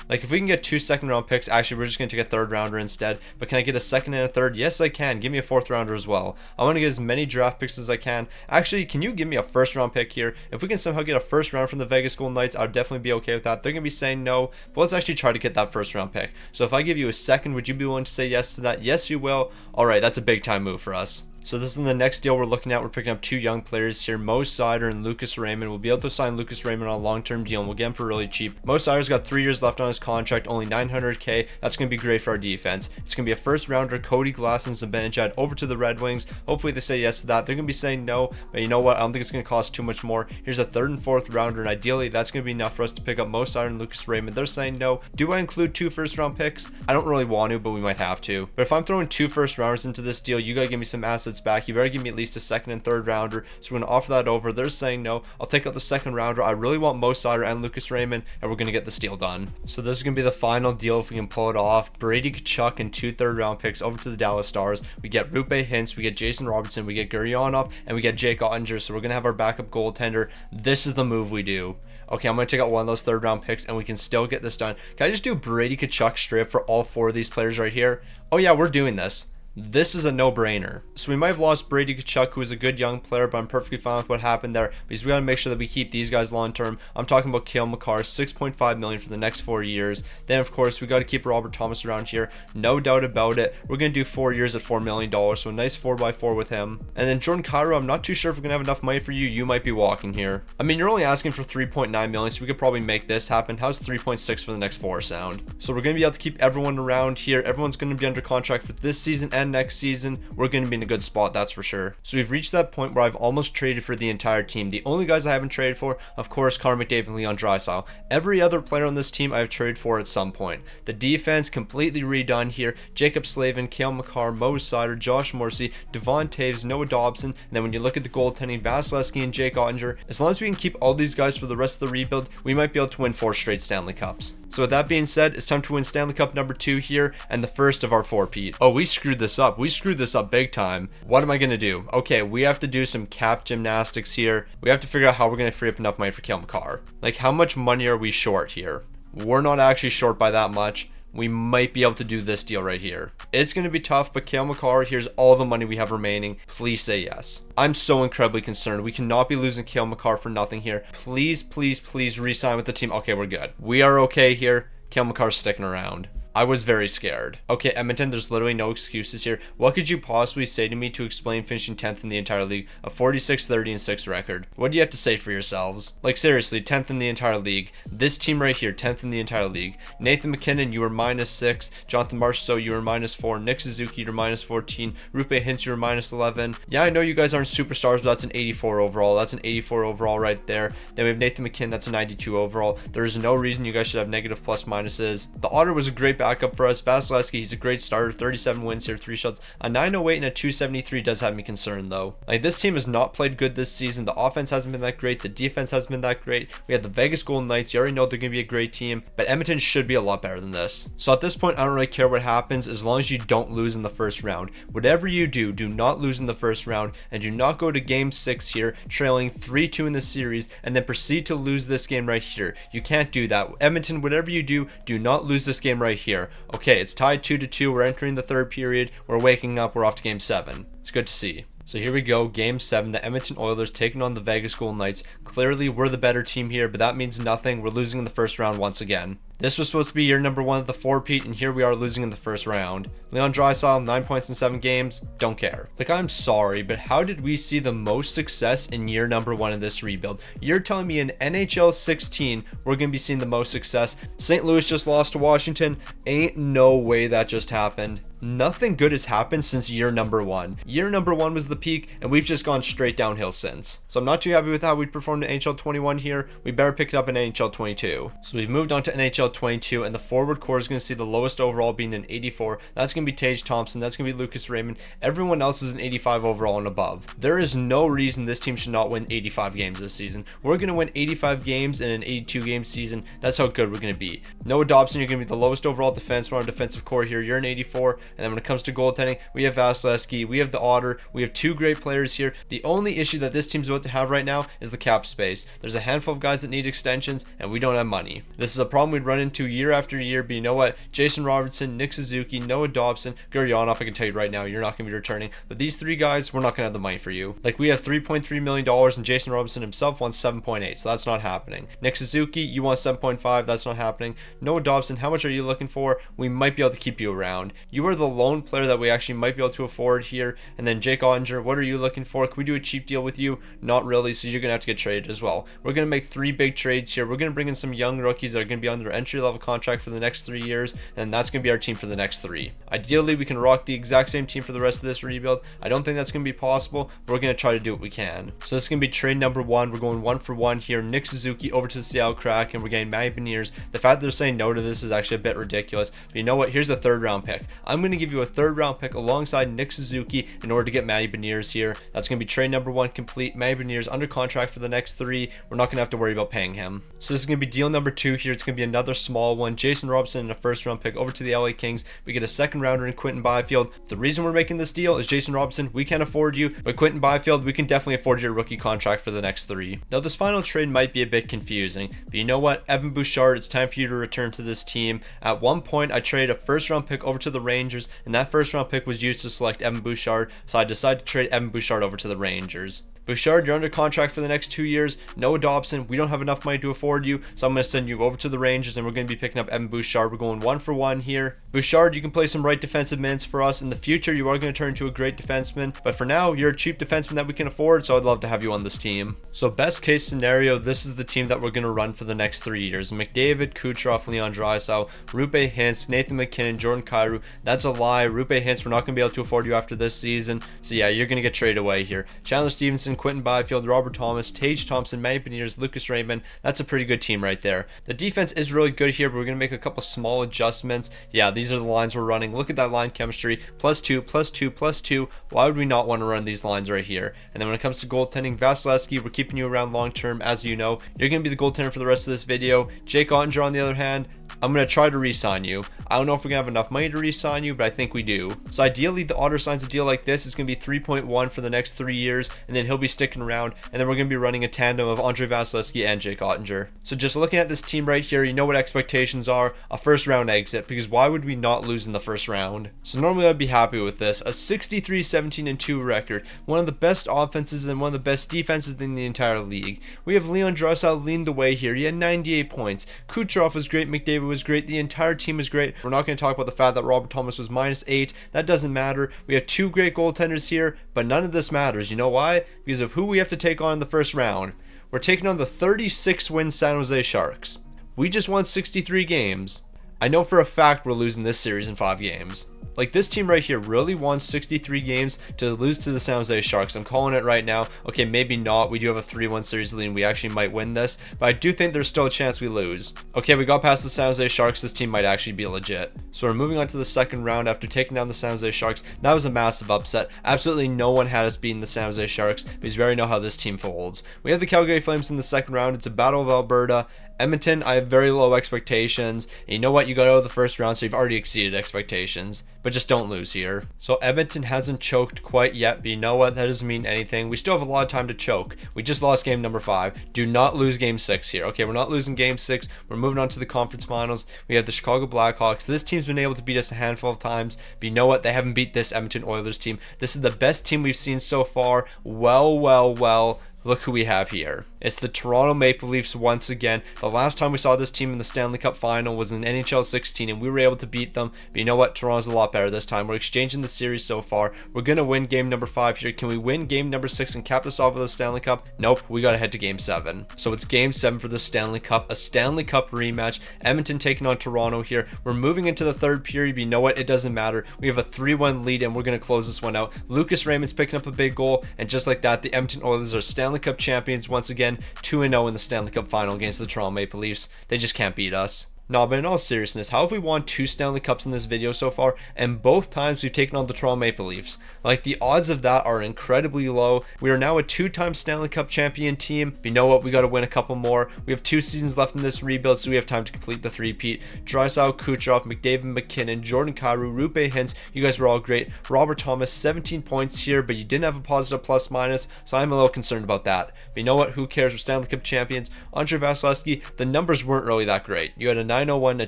Speaker 1: Like if we can get 2 second round picks, actually we're just going to take a third rounder instead. But can I get a second and a third? Yes, I can. Give me a fourth rounder as well. I want to get as many draft picks as I can. Actually, can you give me a first round pick here? If we can somehow get a first round from the Vegas Golden Knights, I would definitely be okay with that. They're going to be saying no, but let's actually try to get that first round pick. So if I give you a second, would you be willing to say yes to that? Yes, you will. All right, that's a big time move for us. So this is the next deal we're looking at. We're picking up 2 young players here, Mo Seider and Lucas Raymond. We'll be able to sign Lucas Raymond on a long-term deal, and we'll get him for really cheap. Mo Seider's got 3 years left on his contract, only $900K. That's going to be great for our defense. It's going to be a first-rounder, Cody Glass and Zibanejad over to the Red Wings. Hopefully they say yes to that. They're going to be saying no, but you know what? I don't think it's going to cost too much more. Here's a third and fourth rounder, and ideally that's going to be enough for us to pick up Mo Seider and Lucas Raymond. They're saying no. Do I include 2 first-round picks? I don't really want to, but we might have to. But if I'm throwing 2 first-rounders into this deal, you got to give me some assets back. You better give me at least a second and third rounder, so we're going to offer that over. They're saying no. I'll take out the second rounder. I really want Mo Seider and Lucas Raymond, and we're going to get this deal done. So this is going to be the final deal if we can pull it off. Brady Tkachuk and 2 third-round picks over to the Dallas Stars. We get Rupe Hintz, we get Jason Robertson, we get Gurionov, and we get Jake Ottinger, so we're going to have our backup goaltender. This is the move we do. Okay, I'm going to take out one of those third round picks and we can still get this done. Can I just do Brady Tkachuk strip for all 4 of these players right here? Oh yeah, we're doing this. This is a no-brainer. So we might have lost Brady Tkachuk, who is a good young player, but I'm perfectly fine with what happened there because we got to make sure that we keep these guys long-term. I'm talking about Cale Makar, $6.5 million for the next 4 years. Then, of course, we got to keep Robert Thomas around here. No doubt about it. We're going to do 4 years at $4 million, so a nice 4x4 with him. And then Jordan Kyrou, I'm not too sure if we're going to have enough money for you. You might be walking here. I mean, you're only asking for $3.9 million, so we could probably make this happen. How's 3.6 for the next 4 sound? So we're going to be able to keep everyone around here. Everyone's going to be under contract for this season and next season. We're going to be in a good spot, that's for sure. So we've reached that point where I've almost traded for the entire team. The only guys I haven't traded for, of course, Connor McDavid and Leon Draisaitl. Every other player on this team I've traded for at some point. The defense completely redone here. Jacob Slavin, Cale Makar, Mo Seider, Josh Morrissey, Devon Taves, Noah Dobson, and then when you look at the goaltending, Vasilevsky and Jake Ottinger, as long as we can keep all these guys for the rest of the rebuild, we might be able to win 4 straight Stanley Cups. So with that being said, it's time to win Stanley Cup number 2 here, and the first of our 4-peat. Oh, we screwed this up. We screwed this up big time. What am I going to do? Okay, we have to do some cap gymnastics here. We have to figure out how we're going to free up enough money for Cale Makar. Like, how much money are we short here? We're not actually short by that much. We might be able to do this deal right here. It's going to be tough, but Cale Makar, here's all the money we have remaining. Please say yes. I'm so incredibly concerned. We cannot be losing Cale Makar for nothing here. Please, please, please re-sign with the team. Okay, we're good. We are okay here. Cale Makar's sticking around. I was very scared. Okay, Edmonton, there's literally no excuses here. What could you possibly say to me to explain finishing 10th in the entire league? A 46-30-6 record. What do you have to say for yourselves? Like, seriously, 10th in the entire league. This team right here, 10th in the entire league. Nathan MacKinnon, you were -6. Jonathan Marchessault, you were -4. Nick Suzuki, you're -14. Rupe Hintz, you're -11. Yeah, I know you guys aren't superstars, but that's an 84 overall. That's an 84 overall right there. Then we have Nathan MacKinnon, that's a 92 overall. There is no reason you guys should have negative plus minuses. The Otter was a great backup for us. Vasilevsky, he's a great starter. 37 wins here, 3 shots. A 908 and a 273 does have me concerned though. Like, this team has not played good this season. The offense hasn't been that great. The defense hasn't been that great. We had the Vegas Golden Knights. You already know they're going to be a great team, but Edmonton should be a lot better than this. So at this point, I don't really care what happens as long as you don't lose in the first round. Whatever you do, do not lose in the first round, and do not go to game 6 here trailing 3-2 in the series and then proceed to lose this game right here. You can't do that. Edmonton, whatever you do, do not lose this game right here. Okay, it's tied 2-2. We're entering the third period. We're waking up. We're off to game 7. It's good to see. So here we go, game 7, the Edmonton Oilers taking on the Vegas Golden Knights. Clearly, we're the better team here, but that means nothing. We're losing in the first round once again. This was supposed to be year number 1 of the 4-peat, and here we are losing in the first round. Leon Draisaitl, 9 points in 7 games. Don't care. Like, I'm sorry, but how did we see the most success in year number 1 of this rebuild? You're telling me in NHL 16, we're going to be seeing the most success? St. Louis just lost to Washington. Ain't no way that just happened. Nothing good has happened since year number 1. Year number 1 was the peak, and we've just gone straight downhill since. So I'm not too happy with how we performed in NHL 21 here. We better pick it up in NHL 22. So we've moved on to NHL 22, and the forward core is going to see the lowest overall being an 84. That's going to be Tage Thompson. That's going to be Lucas Raymond. Everyone else is an 85 overall and above. There is no reason this team should not win 85 games this season. We're going to win 85 games in an 82 game season. That's how good we're going to be. Noah Dobson, you're going to be the lowest overall defenseman on our defensive core here. You're an 84. And then when it comes to goaltending, we have Vasilevsky, we have the Otter, we have two great players here. The only issue that this team's about to have right now is the cap space. There's a handful of guys that need extensions, and we don't have money. This is a problem we'd run into year after year, but you know what? Jason Robertson, Nick Suzuki, Noah Dobson, Guryanov, I can tell you right now, you're not going to be returning. But these three guys, we're not going to have the money for you. Like, we have $3.3 million, and Jason Robertson himself wants 7.8, so that's not happening. Nick Suzuki, you want 7.5, that's not happening. Noah Dobson, how much are you looking for? We might be able to keep you around. You are the lone player that we actually might be able to afford here. And then Jake Ottinger, what are you looking for? Can we do a cheap deal with you? Not really, so you're going to have to get traded as well. We're going to make three big trades here. We're going to bring in some young rookies that are going to be under entry-level contract for the next 3 years, and that's going to be our team for the next 3. Ideally, we can rock the exact same team for the rest of this rebuild. I don't think that's going to be possible, but we're going to try to do what we can. So this is going to be trade number 1. We're going 1-for-1 here. Nick Suzuki over to the Seattle Kraken, and we're getting Matty Beniers. The fact that they're saying no to this is actually a bit ridiculous, but you know what? Here's a 3rd-round pick. I'm going to give you a 3rd-round pick alongside Nick Suzuki in order to get Matty Beniers here. That's going to be trade number 1 complete. Matty Beniers under contract for the next 3. We're not going to have to worry about paying him. So this is going to be deal number 2 here. It's going to be another small one. Jason Robinson and a 1st-round pick over to the LA Kings. We get a 2nd-rounder in Quinton Byfield. The reason we're making this deal is Jason Robinson, we can't afford you, but Quinton Byfield, we can definitely afford your rookie contract for the next 3. Now this final trade might be a bit confusing, but you know what? Evan Bouchard, it's time for you to return to this team. At one point, I traded a 1st-round pick over to the Rangers, and that 1st-round pick was used to select Evan Bouchard, so I decided to trade Evan Bouchard over to the Rangers. Bouchard, you're under contract for the next 2 years. Noah Dobson, we don't have enough money to afford you, so I'm going to send you over to the Rangers, and we're going to be picking up Evan Bouchard. We're going 1-for-1 here. Bouchard, you can play some right defensive minutes for us. In the future, you are going to turn into a great defenseman, but for now, you're a cheap defenseman that we can afford, so I'd love to have you on this team. So best case scenario, this is the team that we're going to run for the next 3 years. McDavid, Kucherov, Leon Draisaitl, Rupe Hintz, Nathan McKinnon, Jordan Kyrou. That's a lie. Rupe Hintz, we're not going to be able to afford you after this season, so yeah, you're going to get traded away here. Chandler Stevenson, Quinton Byfield, Robert Thomas, Tage Thompson, Matty Beniers, Lucas Raymond. That's a pretty good team right there. The defense is really good here, but we're going to make a couple small adjustments. Yeah, these are the lines we're running. Look at that line chemistry. +2, +2, +2. Why would we not want to run these lines right here? And then when it comes to goaltending, Vasilevsky, we're keeping you around long term. As you know, you're going to be the goaltender for the rest of this video. Jake Ottinger, on the other hand, I'm going to try to re-sign you. I don't know if we're going to have enough money to re-sign you, but I think we do. So ideally, the Otter signs a deal like this. It's going to be 3.1 for the next 3 years, and then he'll be sticking around, and then we're going to be running a tandem of Andrei Vasilevsky and Jake Ottinger. So just looking at this team right here, you know what expectations are. A 1st-round exit, because why would we not lose in the 1st round? So normally I'd be happy with this. A 63-17-2 record. One of the best offenses and one of the best defenses in the entire league. We have Leon Draisaitl leading the way here. He had 98 points. Kucherov was great. McDavid was great. The entire team was great. We're not going to talk about the fact that Robert Thomas was -8. That doesn't matter. We have 2 great goaltenders here, but none of this matters. You know why? Because of who we have to take on in the 1st round. We're taking on the 36-win San Jose Sharks. We just won 63 games. I know for a fact we're losing this series in 5 games. Like, this team right here really won 63 games to lose to the San Jose Sharks. I'm calling it right now. Okay, maybe not. We do have a 3-1 series lead and we actually might win this, but I do think there's still a chance we lose. Okay, we got past the San Jose Sharks. This team might actually be legit. So we're moving on to the 2nd round after taking down the San Jose Sharks. That was a massive upset. Absolutely no one had us beating the San Jose Sharks because we already know how this team folds. We have the Calgary Flames in the 2nd round. It's a battle of Alberta. Edmonton, I have very low expectations. And you know what? You got out of the 1st round, so you've already exceeded expectations. But just don't lose here. So Edmonton hasn't choked quite yet, but you know what? That doesn't mean anything. We still have a lot of time to choke. We just lost game number 5. Do not lose game 6 here. Okay, we're not losing game 6. We're moving on to the conference finals. We have the Chicago Blackhawks. This team's been able to beat us a handful of times, but you know what? They haven't beat this Edmonton Oilers team. This is the best team we've seen so far. Well. Look who we have here. It's the Toronto Maple Leafs once again. The last time we saw this team in the Stanley Cup Final was in NHL 16, and we were able to beat them. But you know what? Toronto's a lot better this time. We're exchanging the series so far. We're going to win game number 5 here. Can we win game number 6 and cap this off with a Stanley Cup? Nope. We got to head to game 7. So it's game 7 for the Stanley Cup. A Stanley Cup rematch. Edmonton taking on Toronto here. We're moving into the 3rd period, but you know what? It doesn't matter. We have a 3-1 lead, and we're going to close this one out. Lucas Raymond's picking up a big goal, and just like that, the Edmonton Oilers are Stanley Cup champions once again, 2-0 in the Stanley Cup Final against the Toronto Maple Leafs. They just can't beat us. No, but in all seriousness, how have we won 2 Stanley Cups in this video so far, and both times we've taken on the Toronto Maple Leafs? Like, the odds of that are incredibly low. We are now a 2-time Stanley Cup champion team, but you know what? We got to win a couple more. We have 2 seasons left in this rebuild, so we have time to complete the three-peat. Draisaitl, Kucherov, McDavid, McKinnon, Jordan Kyrou, Rupe Hintz, you guys were all great. Robert Thomas, 17 points here, but you didn't have a positive plus-minus, so I'm a little concerned about that. But you know what? Who cares? We're Stanley Cup champions. Andre Vasilevsky, the numbers weren't really that great. You had a 901, a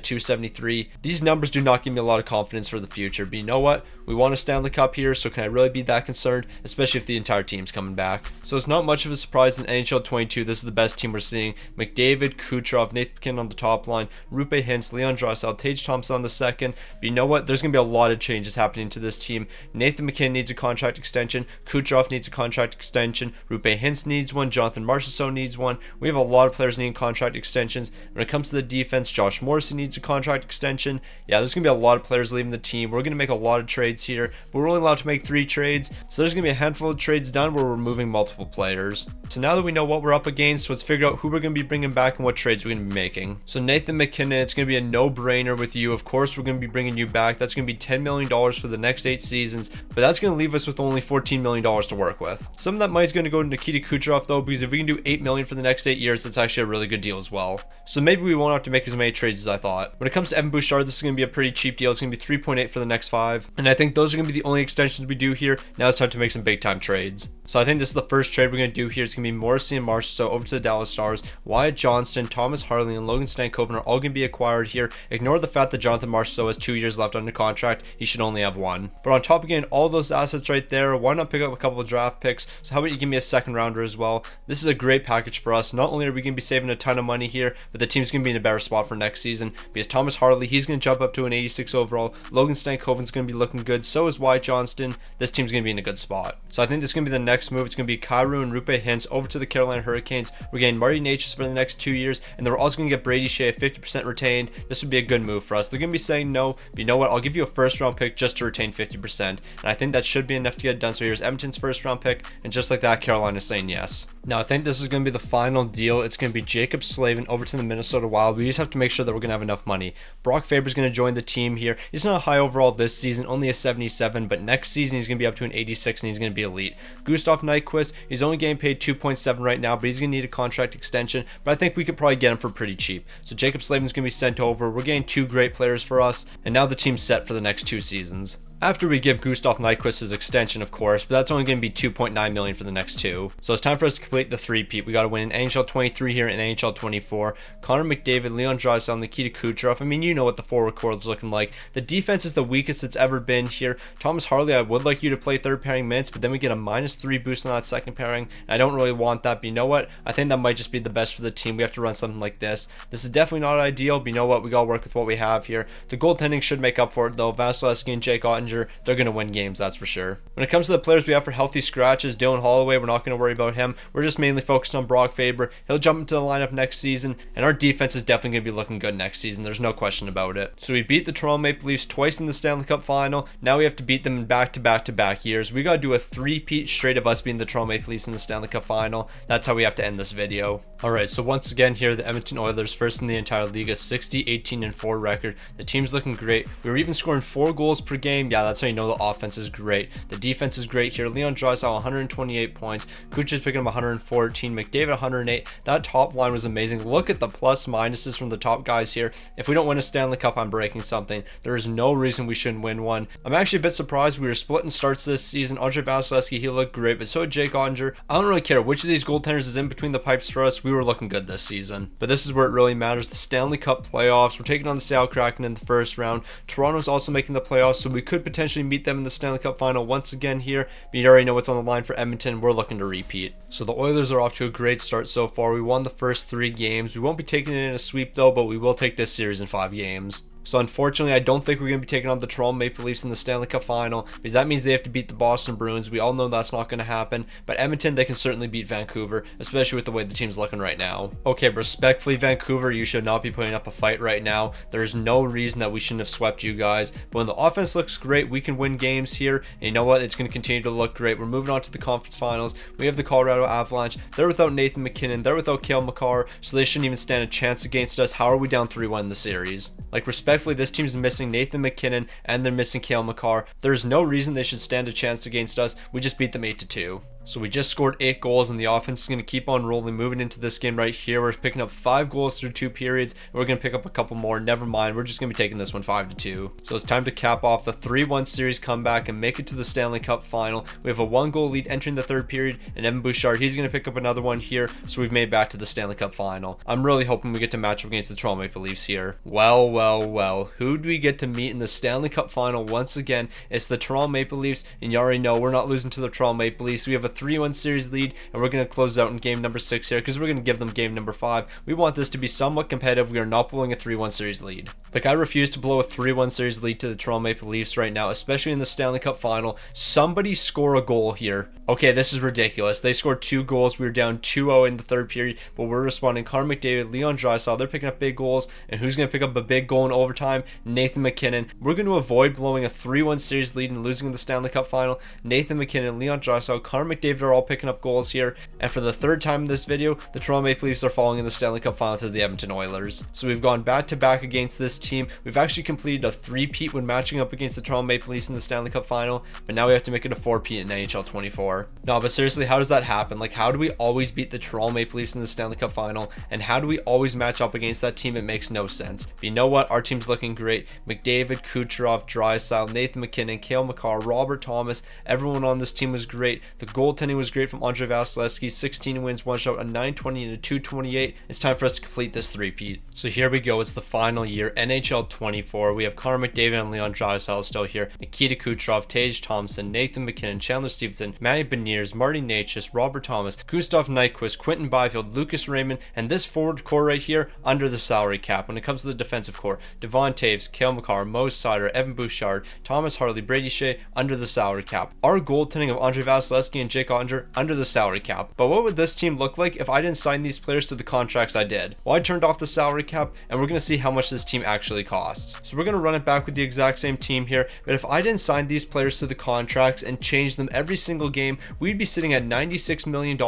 Speaker 1: 273. These numbers do not give me a lot of confidence for the future, but you know what? We won a Stanley Cup here, so can I really be that concerned, especially if the entire team's coming back? So it's not much of a surprise in NHL 22. This is the best team we're seeing. McDavid, Kucherov, Nathan McKinnon on the top line, Rupe Hintz, Leon Draisaitl, Tage Thompson on the second. But you know what? There's going to be a lot of changes happening to this team. Nathan McKinnon needs a contract extension. Kucherov needs a contract extension. Rupe Hintz needs one. Jonathan Marchessault needs one. We have a lot of players needing contract extensions. When it comes to the defense, Josh Morrissey needs a contract extension. Yeah, there's going to be a lot of players leaving the team. We're going to make a lot of trades here, but we're only allowed to make 3 trades. So there's going to be a handful of trades done where we're moving multiple players. So now that we know what we're up against, let's figure out who we're going to be bringing back and what trades we're going to be making. So Nathan McKinnon, it's going to be a no-brainer with you. Of course, we're going to be bringing you back. That's going to be $10 million for the next 8 seasons, but that's going to leave us with only $14 million to work with. Some of that money is going to go to Nikita Kucherov though, because if we can do $8 million for the next 8 years, that's actually a really good deal as well. So maybe we won't have to make as many trades as I thought. When it comes to Evan Bouchard, this is going to be a pretty cheap deal. It's going to be 3.8 for the next 5, and I think those are going to be the only extensions we do here. Now it's time to make some big time trades. So I think this is the first trade we're going to do here. It's going to be Morrissey and Marchessault over to the Dallas Stars. Wyatt Johnston, Thomas Harley, and Logan Stankoven are all going to be acquired here. Ignore the fact that Jonathan Marchessault has 2 years left under contract. He should only have 1. But on top of getting all those assets right there, why not pick up a couple of draft picks? So how about you give me a second rounder as well? This is a great package for us. Not only are we going to be saving a ton of money here, but the team's going to be in a better spot for next season, because Thomas Harley, he's going to jump up to an 86 overall. Logan Stankoven's going to be looking good. So is Wyatt Johnston. This team's going to be in a good spot. So I think this is going to be the next move. It's going to be Kyrou and Rupe Hintz over to the Carolina Hurricanes. We're getting Marty Necas for the next 2 years, and then we're also going to get Brady Shea 50% retained. This would be a good move for us. They're going to be saying no, but you know what? I'll give you a first round pick just to retain 50%, and I think that should be enough to get it done. So here's Edmonton's first round pick, and just like that, Carolina's saying yes. Now I think this is going to be the final deal. It's going to be Jacob Slavin over to the Minnesota Wild. We just have to make sure that we're going to have enough money. Brock Faber's going to join the team here. He's not a high overall this season, only a 77, but next season he's going to be up to an 86 and he's going to be elite. Gustav Nyquist, he's only getting paid 2.7 right now, but he's going to need a contract extension, but I think we could probably get him for pretty cheap. So Jacob Slavin's going to be sent over. We're getting 2 great players for us, and now the team's set for the next 2 seasons. After we give Gustav Nyquist his extension, of course, but that's only going to be $2.9 million for the next 2. So it's time for us to complete the three-peat. We got to win in NHL 23 here and NHL 24. Connor McDavid, Leon Draisaitl, Nikita Kucherov. I mean, you know what the forward core is looking like. The defense is the weakest it's ever been here. Thomas Harley, I would like you to play third pairing minutes, but then we get a -3 boost on that second pairing. I don't really want that, but you know what? I think that might just be the best for the team. We have to run something like this. This is definitely not ideal, but you know what? We got to work with what we have here. The goaltending should make up for it, though. Vasilevsky and Jake Ottinger, they're going to win games, that's for sure. When it comes to the players we have for healthy scratches, Dylan Holloway, we're not going to worry about him. We're just mainly focused on Brock Faber. He'll jump into the lineup next season, and our defense is definitely going to be looking good next season. There's no question about it. So we beat the Toronto Maple Leafs twice in the Stanley Cup Final. Now we have to beat them in back-to-back-to-back years. We got to do a three-peat straight of us beating the Toronto Maple Leafs in the Stanley Cup Final. That's how we have to end this video. Alright, so once again here, the Edmonton Oilers, first in the entire league, a 60-18-4 record. The team's looking great. We were even scoring 4 goals per game. Yeah, that's how you know the offense is great. The defense is great here. Leon Draisaitl 128 points. Kucher's picking up 114. McDavid 108. That top line was amazing. Look at the plus minuses from the top guys here. If we don't win a Stanley Cup, I'm breaking something. There is no reason we shouldn't win one. I'm actually a bit surprised. We were splitting starts this season. Andre Vasilevsky, he looked great, but so did Jake Ottinger. I don't really care which of these goaltenders is in between the pipes for us. We were looking good this season. But this is where it really matters. The Stanley Cup playoffs. We're taking on the Seattle Kraken in the first round. Toronto's also making the playoffs, so we could potentially meet them in the Stanley Cup Final once again here, but you already know what's on the line for Edmonton. We're looking to repeat. So the Oilers are off to a great start so far. We won the first 3 games. We won't be taking it in a sweep though, but we will take this series in 5 games. So unfortunately, I don't think we're going to be taking on the Toronto Maple Leafs in the Stanley Cup Final, because that means they have to beat the Boston Bruins. We all know that's not going to happen, but Edmonton, they can certainly beat Vancouver, especially with the way the team's looking right now. Okay, respectfully, Vancouver, you should not be putting up a fight right now. There's no reason that we shouldn't have swept you guys, but when the offense looks great, we can win games here, and you know what? It's going to continue to look great. We're moving on to the conference finals. We have the Colorado Avalanche. They're without Nathan MacKinnon. They're without Cale Makar, so they shouldn't even stand a chance against us. How are we down 3-1 in the series? Like, respectfully, this team's missing Nathan MacKinnon and they're missing Cale Makar. There's no reason they should stand a chance against us. We just beat them 8-2. So we just scored 8 goals, and the offense is going to keep on rolling moving into this game right here. We're picking up 5 goals through 2 periods, and we're going to pick up a couple more. Never mind, we're just going to be taking this one 5-2. So it's time to cap off the 3-1 series comeback and make it to the Stanley Cup Final. We have a 1-goal lead entering the 3rd period, and Evan Bouchard, he's going to pick up another one here, so we've made back to the Stanley Cup Final. I'm really hoping we get to match up against the Toronto Maple Leafs here. Well, who do we get to meet in the Stanley Cup Final once again? It's the Toronto Maple Leafs, and you already know we're not losing to the Toronto Maple Leafs. We have a 3-1 series lead, and we're going to close out in game number 6 here, because we're going to give them game number 5. We want this to be somewhat competitive. We are not blowing a 3-1 series lead. Like, I refuse to blow a 3-1 series lead to the Toronto Maple Leafs right now, especially in the Stanley Cup Final. Somebody score a goal here. Okay, this is ridiculous. They scored 2 goals. We were down 2-0 in the 3rd period, but we're responding. Connor McDavid, Leon Draisaitl, they're picking up big goals, and who's going to pick up a big goal in overtime? Nathan MacKinnon. We're going to avoid blowing a 3-1 series lead and losing in the Stanley Cup Final. Nathan MacKinnon, Leon Draisaitl, Connor McDavid are all picking up goals here, and for the 3rd time in this video, the Toronto Maple Leafs are falling in the Stanley Cup Final to the Edmonton Oilers. So we've gone back-to-back against this team. We've actually completed a 3-peat when matching up against the Toronto Maple Leafs in the Stanley Cup Final, but now we have to make it a 4-peat in NHL 24. No, but seriously, how does that happen? Like, how do we always beat the Toronto Maple Leafs in the Stanley Cup Final, and how do we always match up against that team? It makes no sense. But you know what? Our team's looking great. McDavid, Kucherov, Draisaitl, Nathan MacKinnon, Cale Makar, Robert Thomas, everyone on this team was great. The goaltending was great from Andrei Vasilevskiy, 16 wins, 1 shot, a 920 and a 228. It's time for us to complete this 3-peat. So here we go. It's the final year, NHL 24. We have Connor McDavid and Leon Draisaitl still here. Nikita Kucherov, Tage Thompson, Nathan MacKinnon, Chandler Stevenson, Matty Beniers, Marty Necas, Robert Thomas, Gustav Nyquist, Quinton Byfield, Lucas Raymond, and this forward core right here under the salary cap. When it comes to the defensive core, Devon Taves, Cale Makar, Mo Seider, Evan Bouchard, Thomas Harley, Brady Shea under the salary cap. Our goaltending of Andrei Vasilevskiy and Jake Ottinger under the salary cap. But what would this team look like if I didn't sign these players to the contracts I did? Well, I turned off the salary cap, and we're going to see how much this team actually costs. So we're going to run it back with the exact same team here, but if I didn't sign these players to the contracts and change them every single game, we'd be sitting at $96 million,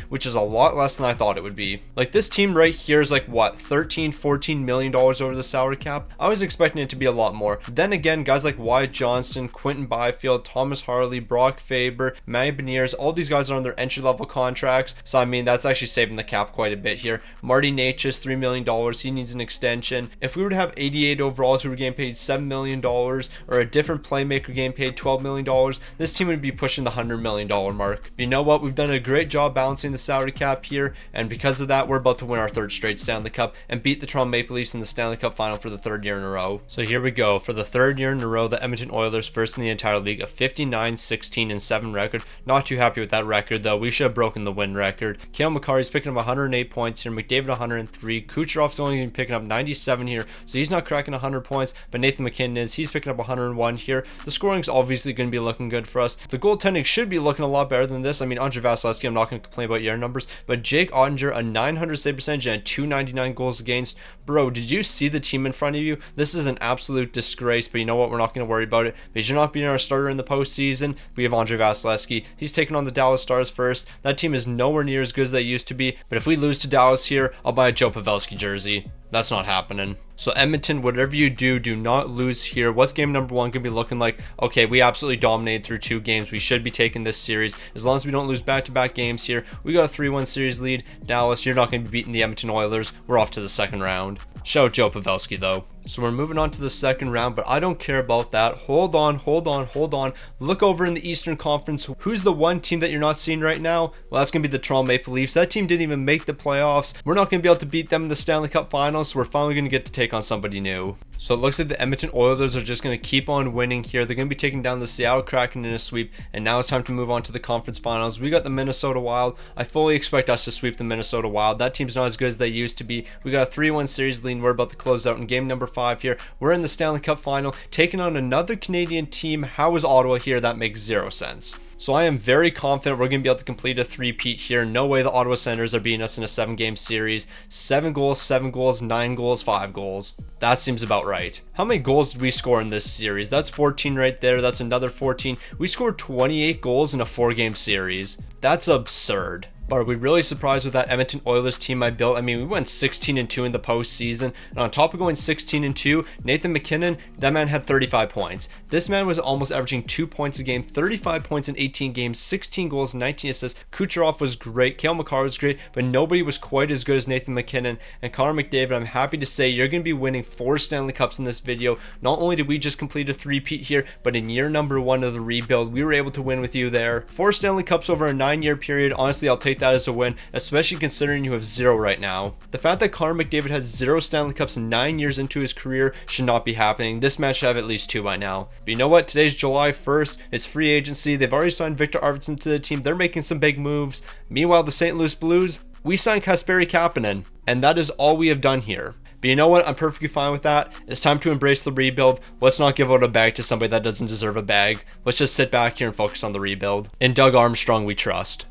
Speaker 1: which is a lot less than I thought it would be. Like, this team right here is like, what, $13-14 million over the salary cap? I was expecting it to be a lot more. Then again, guys like Wyatt Johnston, Quinton Byfield, Thomas Harley, Brock Faber, Matty Beniers, all these guys are on their entry-level contracts, so I mean, that's actually saving the cap quite a bit here. Marty Necas, $3 million, he needs an extension. If we were to have 88 overalls who were getting paid $7 million, or a different playmaker getting paid $12 million, this team would be pushing the $100 million mark. But you know what? We've done a great job balancing the salary cap here, and because of that, we're about to win our 3rd straight Stanley Cup and beat the Toronto Maple Leafs in the Stanley Cup Final for the 3rd year in a row. So here we go. For the 3rd year in a row, the Edmonton Oilers, first in the entire league, a 59-16-7 record. Not too happy with that record, though. We should have broken the win record. Cale Makar is picking up 108 points here. McDavid 103. Kucherov's only picking up 97 here, so he's not cracking 100 points, but Nathan MacKinnon is. He's picking up 101 here. The scoring's obviously going to be looking good for us. The goaltending should be looking a lot better than this. I mean, Andrei Vasilevskiy, I'm not going to complain about your numbers, but Jake Ottinger, a 900 save percentage and 299 goals against. Bro, did you see the team in front of you? This is an absolute disgrace, but you know what? We're not going to worry about it because you're not being our starter in the postseason. We have Andrei Vasilevskiy. He's taking on the Dallas Stars first. That team is nowhere near as good as they used to be, but if we lose to Dallas here, I'll buy a Joe Pavelski jersey. That's not happening. So Edmonton, whatever you do, do not lose here. What's game number 1 going to be looking like? Okay, we absolutely dominated through 2 games. We should be taking this series. As long as we don't lose back-to-back games here. We got a 3-1 series lead. Dallas, you're not going to be beating the Edmonton Oilers. We're off to the 2nd round. Shout out Joe Pavelski, though. So we're moving on to the 2nd round, but I don't care about that. Hold on. Look over in the Eastern Conference. Who's the one team that you're not seeing right now? Well, that's going to be the Toronto Maple Leafs. That team didn't even make the playoffs. We're not going to be able to beat them in the Stanley Cup Final, so we're finally going to get to take on somebody new. So it looks like the Edmonton Oilers are just going to keep on winning here. They're going to be taking down the Seattle Kraken in a sweep, and now it's time to move on to the conference finals. We got the Minnesota Wild. I fully expect us to sweep the Minnesota Wild. That team's not as good as they used to be. We got a 3-1 series lead seen. We're about to close out in game number 5 here. We're in the Stanley Cup Final, taking on another Canadian team. How is Ottawa here? That makes 0 sense. So I am very confident we're going to be able to complete a three-peat here. No way the Ottawa Senators are beating us in a 7-game series. 7 goals, 7 goals, 9 goals, 5 goals. That seems about right. How many goals did we score in this series? That's 14 right there. That's another 14. We scored 28 goals in a 4-game series. That's absurd. But are we really surprised with that Edmonton Oilers team I built? I mean, we went 16-2 in the postseason, and on top of going 16-2, Nathan MacKinnon, that man had 35 points. This man was almost averaging 2 points a game, 35 points in 18 games, 16 goals, 19 assists. Kucherov was great, Cale Makar was great, but nobody was quite as good as Nathan MacKinnon. And Connor McDavid, I'm happy to say you're going to be winning 4 Stanley Cups in this video. Not only did we just complete a three-peat here, but in year number 1 of the rebuild, we were able to win with you there. 4 Stanley Cups over a 9-year period. Honestly, I'll take that as a win, especially considering you have 0 right now. The fact that Connor McDavid has 0 Stanley Cups 9 years into his career should not be happening. This man should have at least 2 by now. But you know what? Today's July 1st. It's free agency. They've already signed Victor Arvidsson to the team. They're making some big moves. Meanwhile, the St. Louis Blues, we signed Kasperi Kapanen, and that is all we have done here. But you know what? I'm perfectly fine with that. It's time to embrace the rebuild. Let's not give out a bag to somebody that doesn't deserve a bag. Let's just sit back here and focus on the rebuild. In Doug Armstrong, we trust.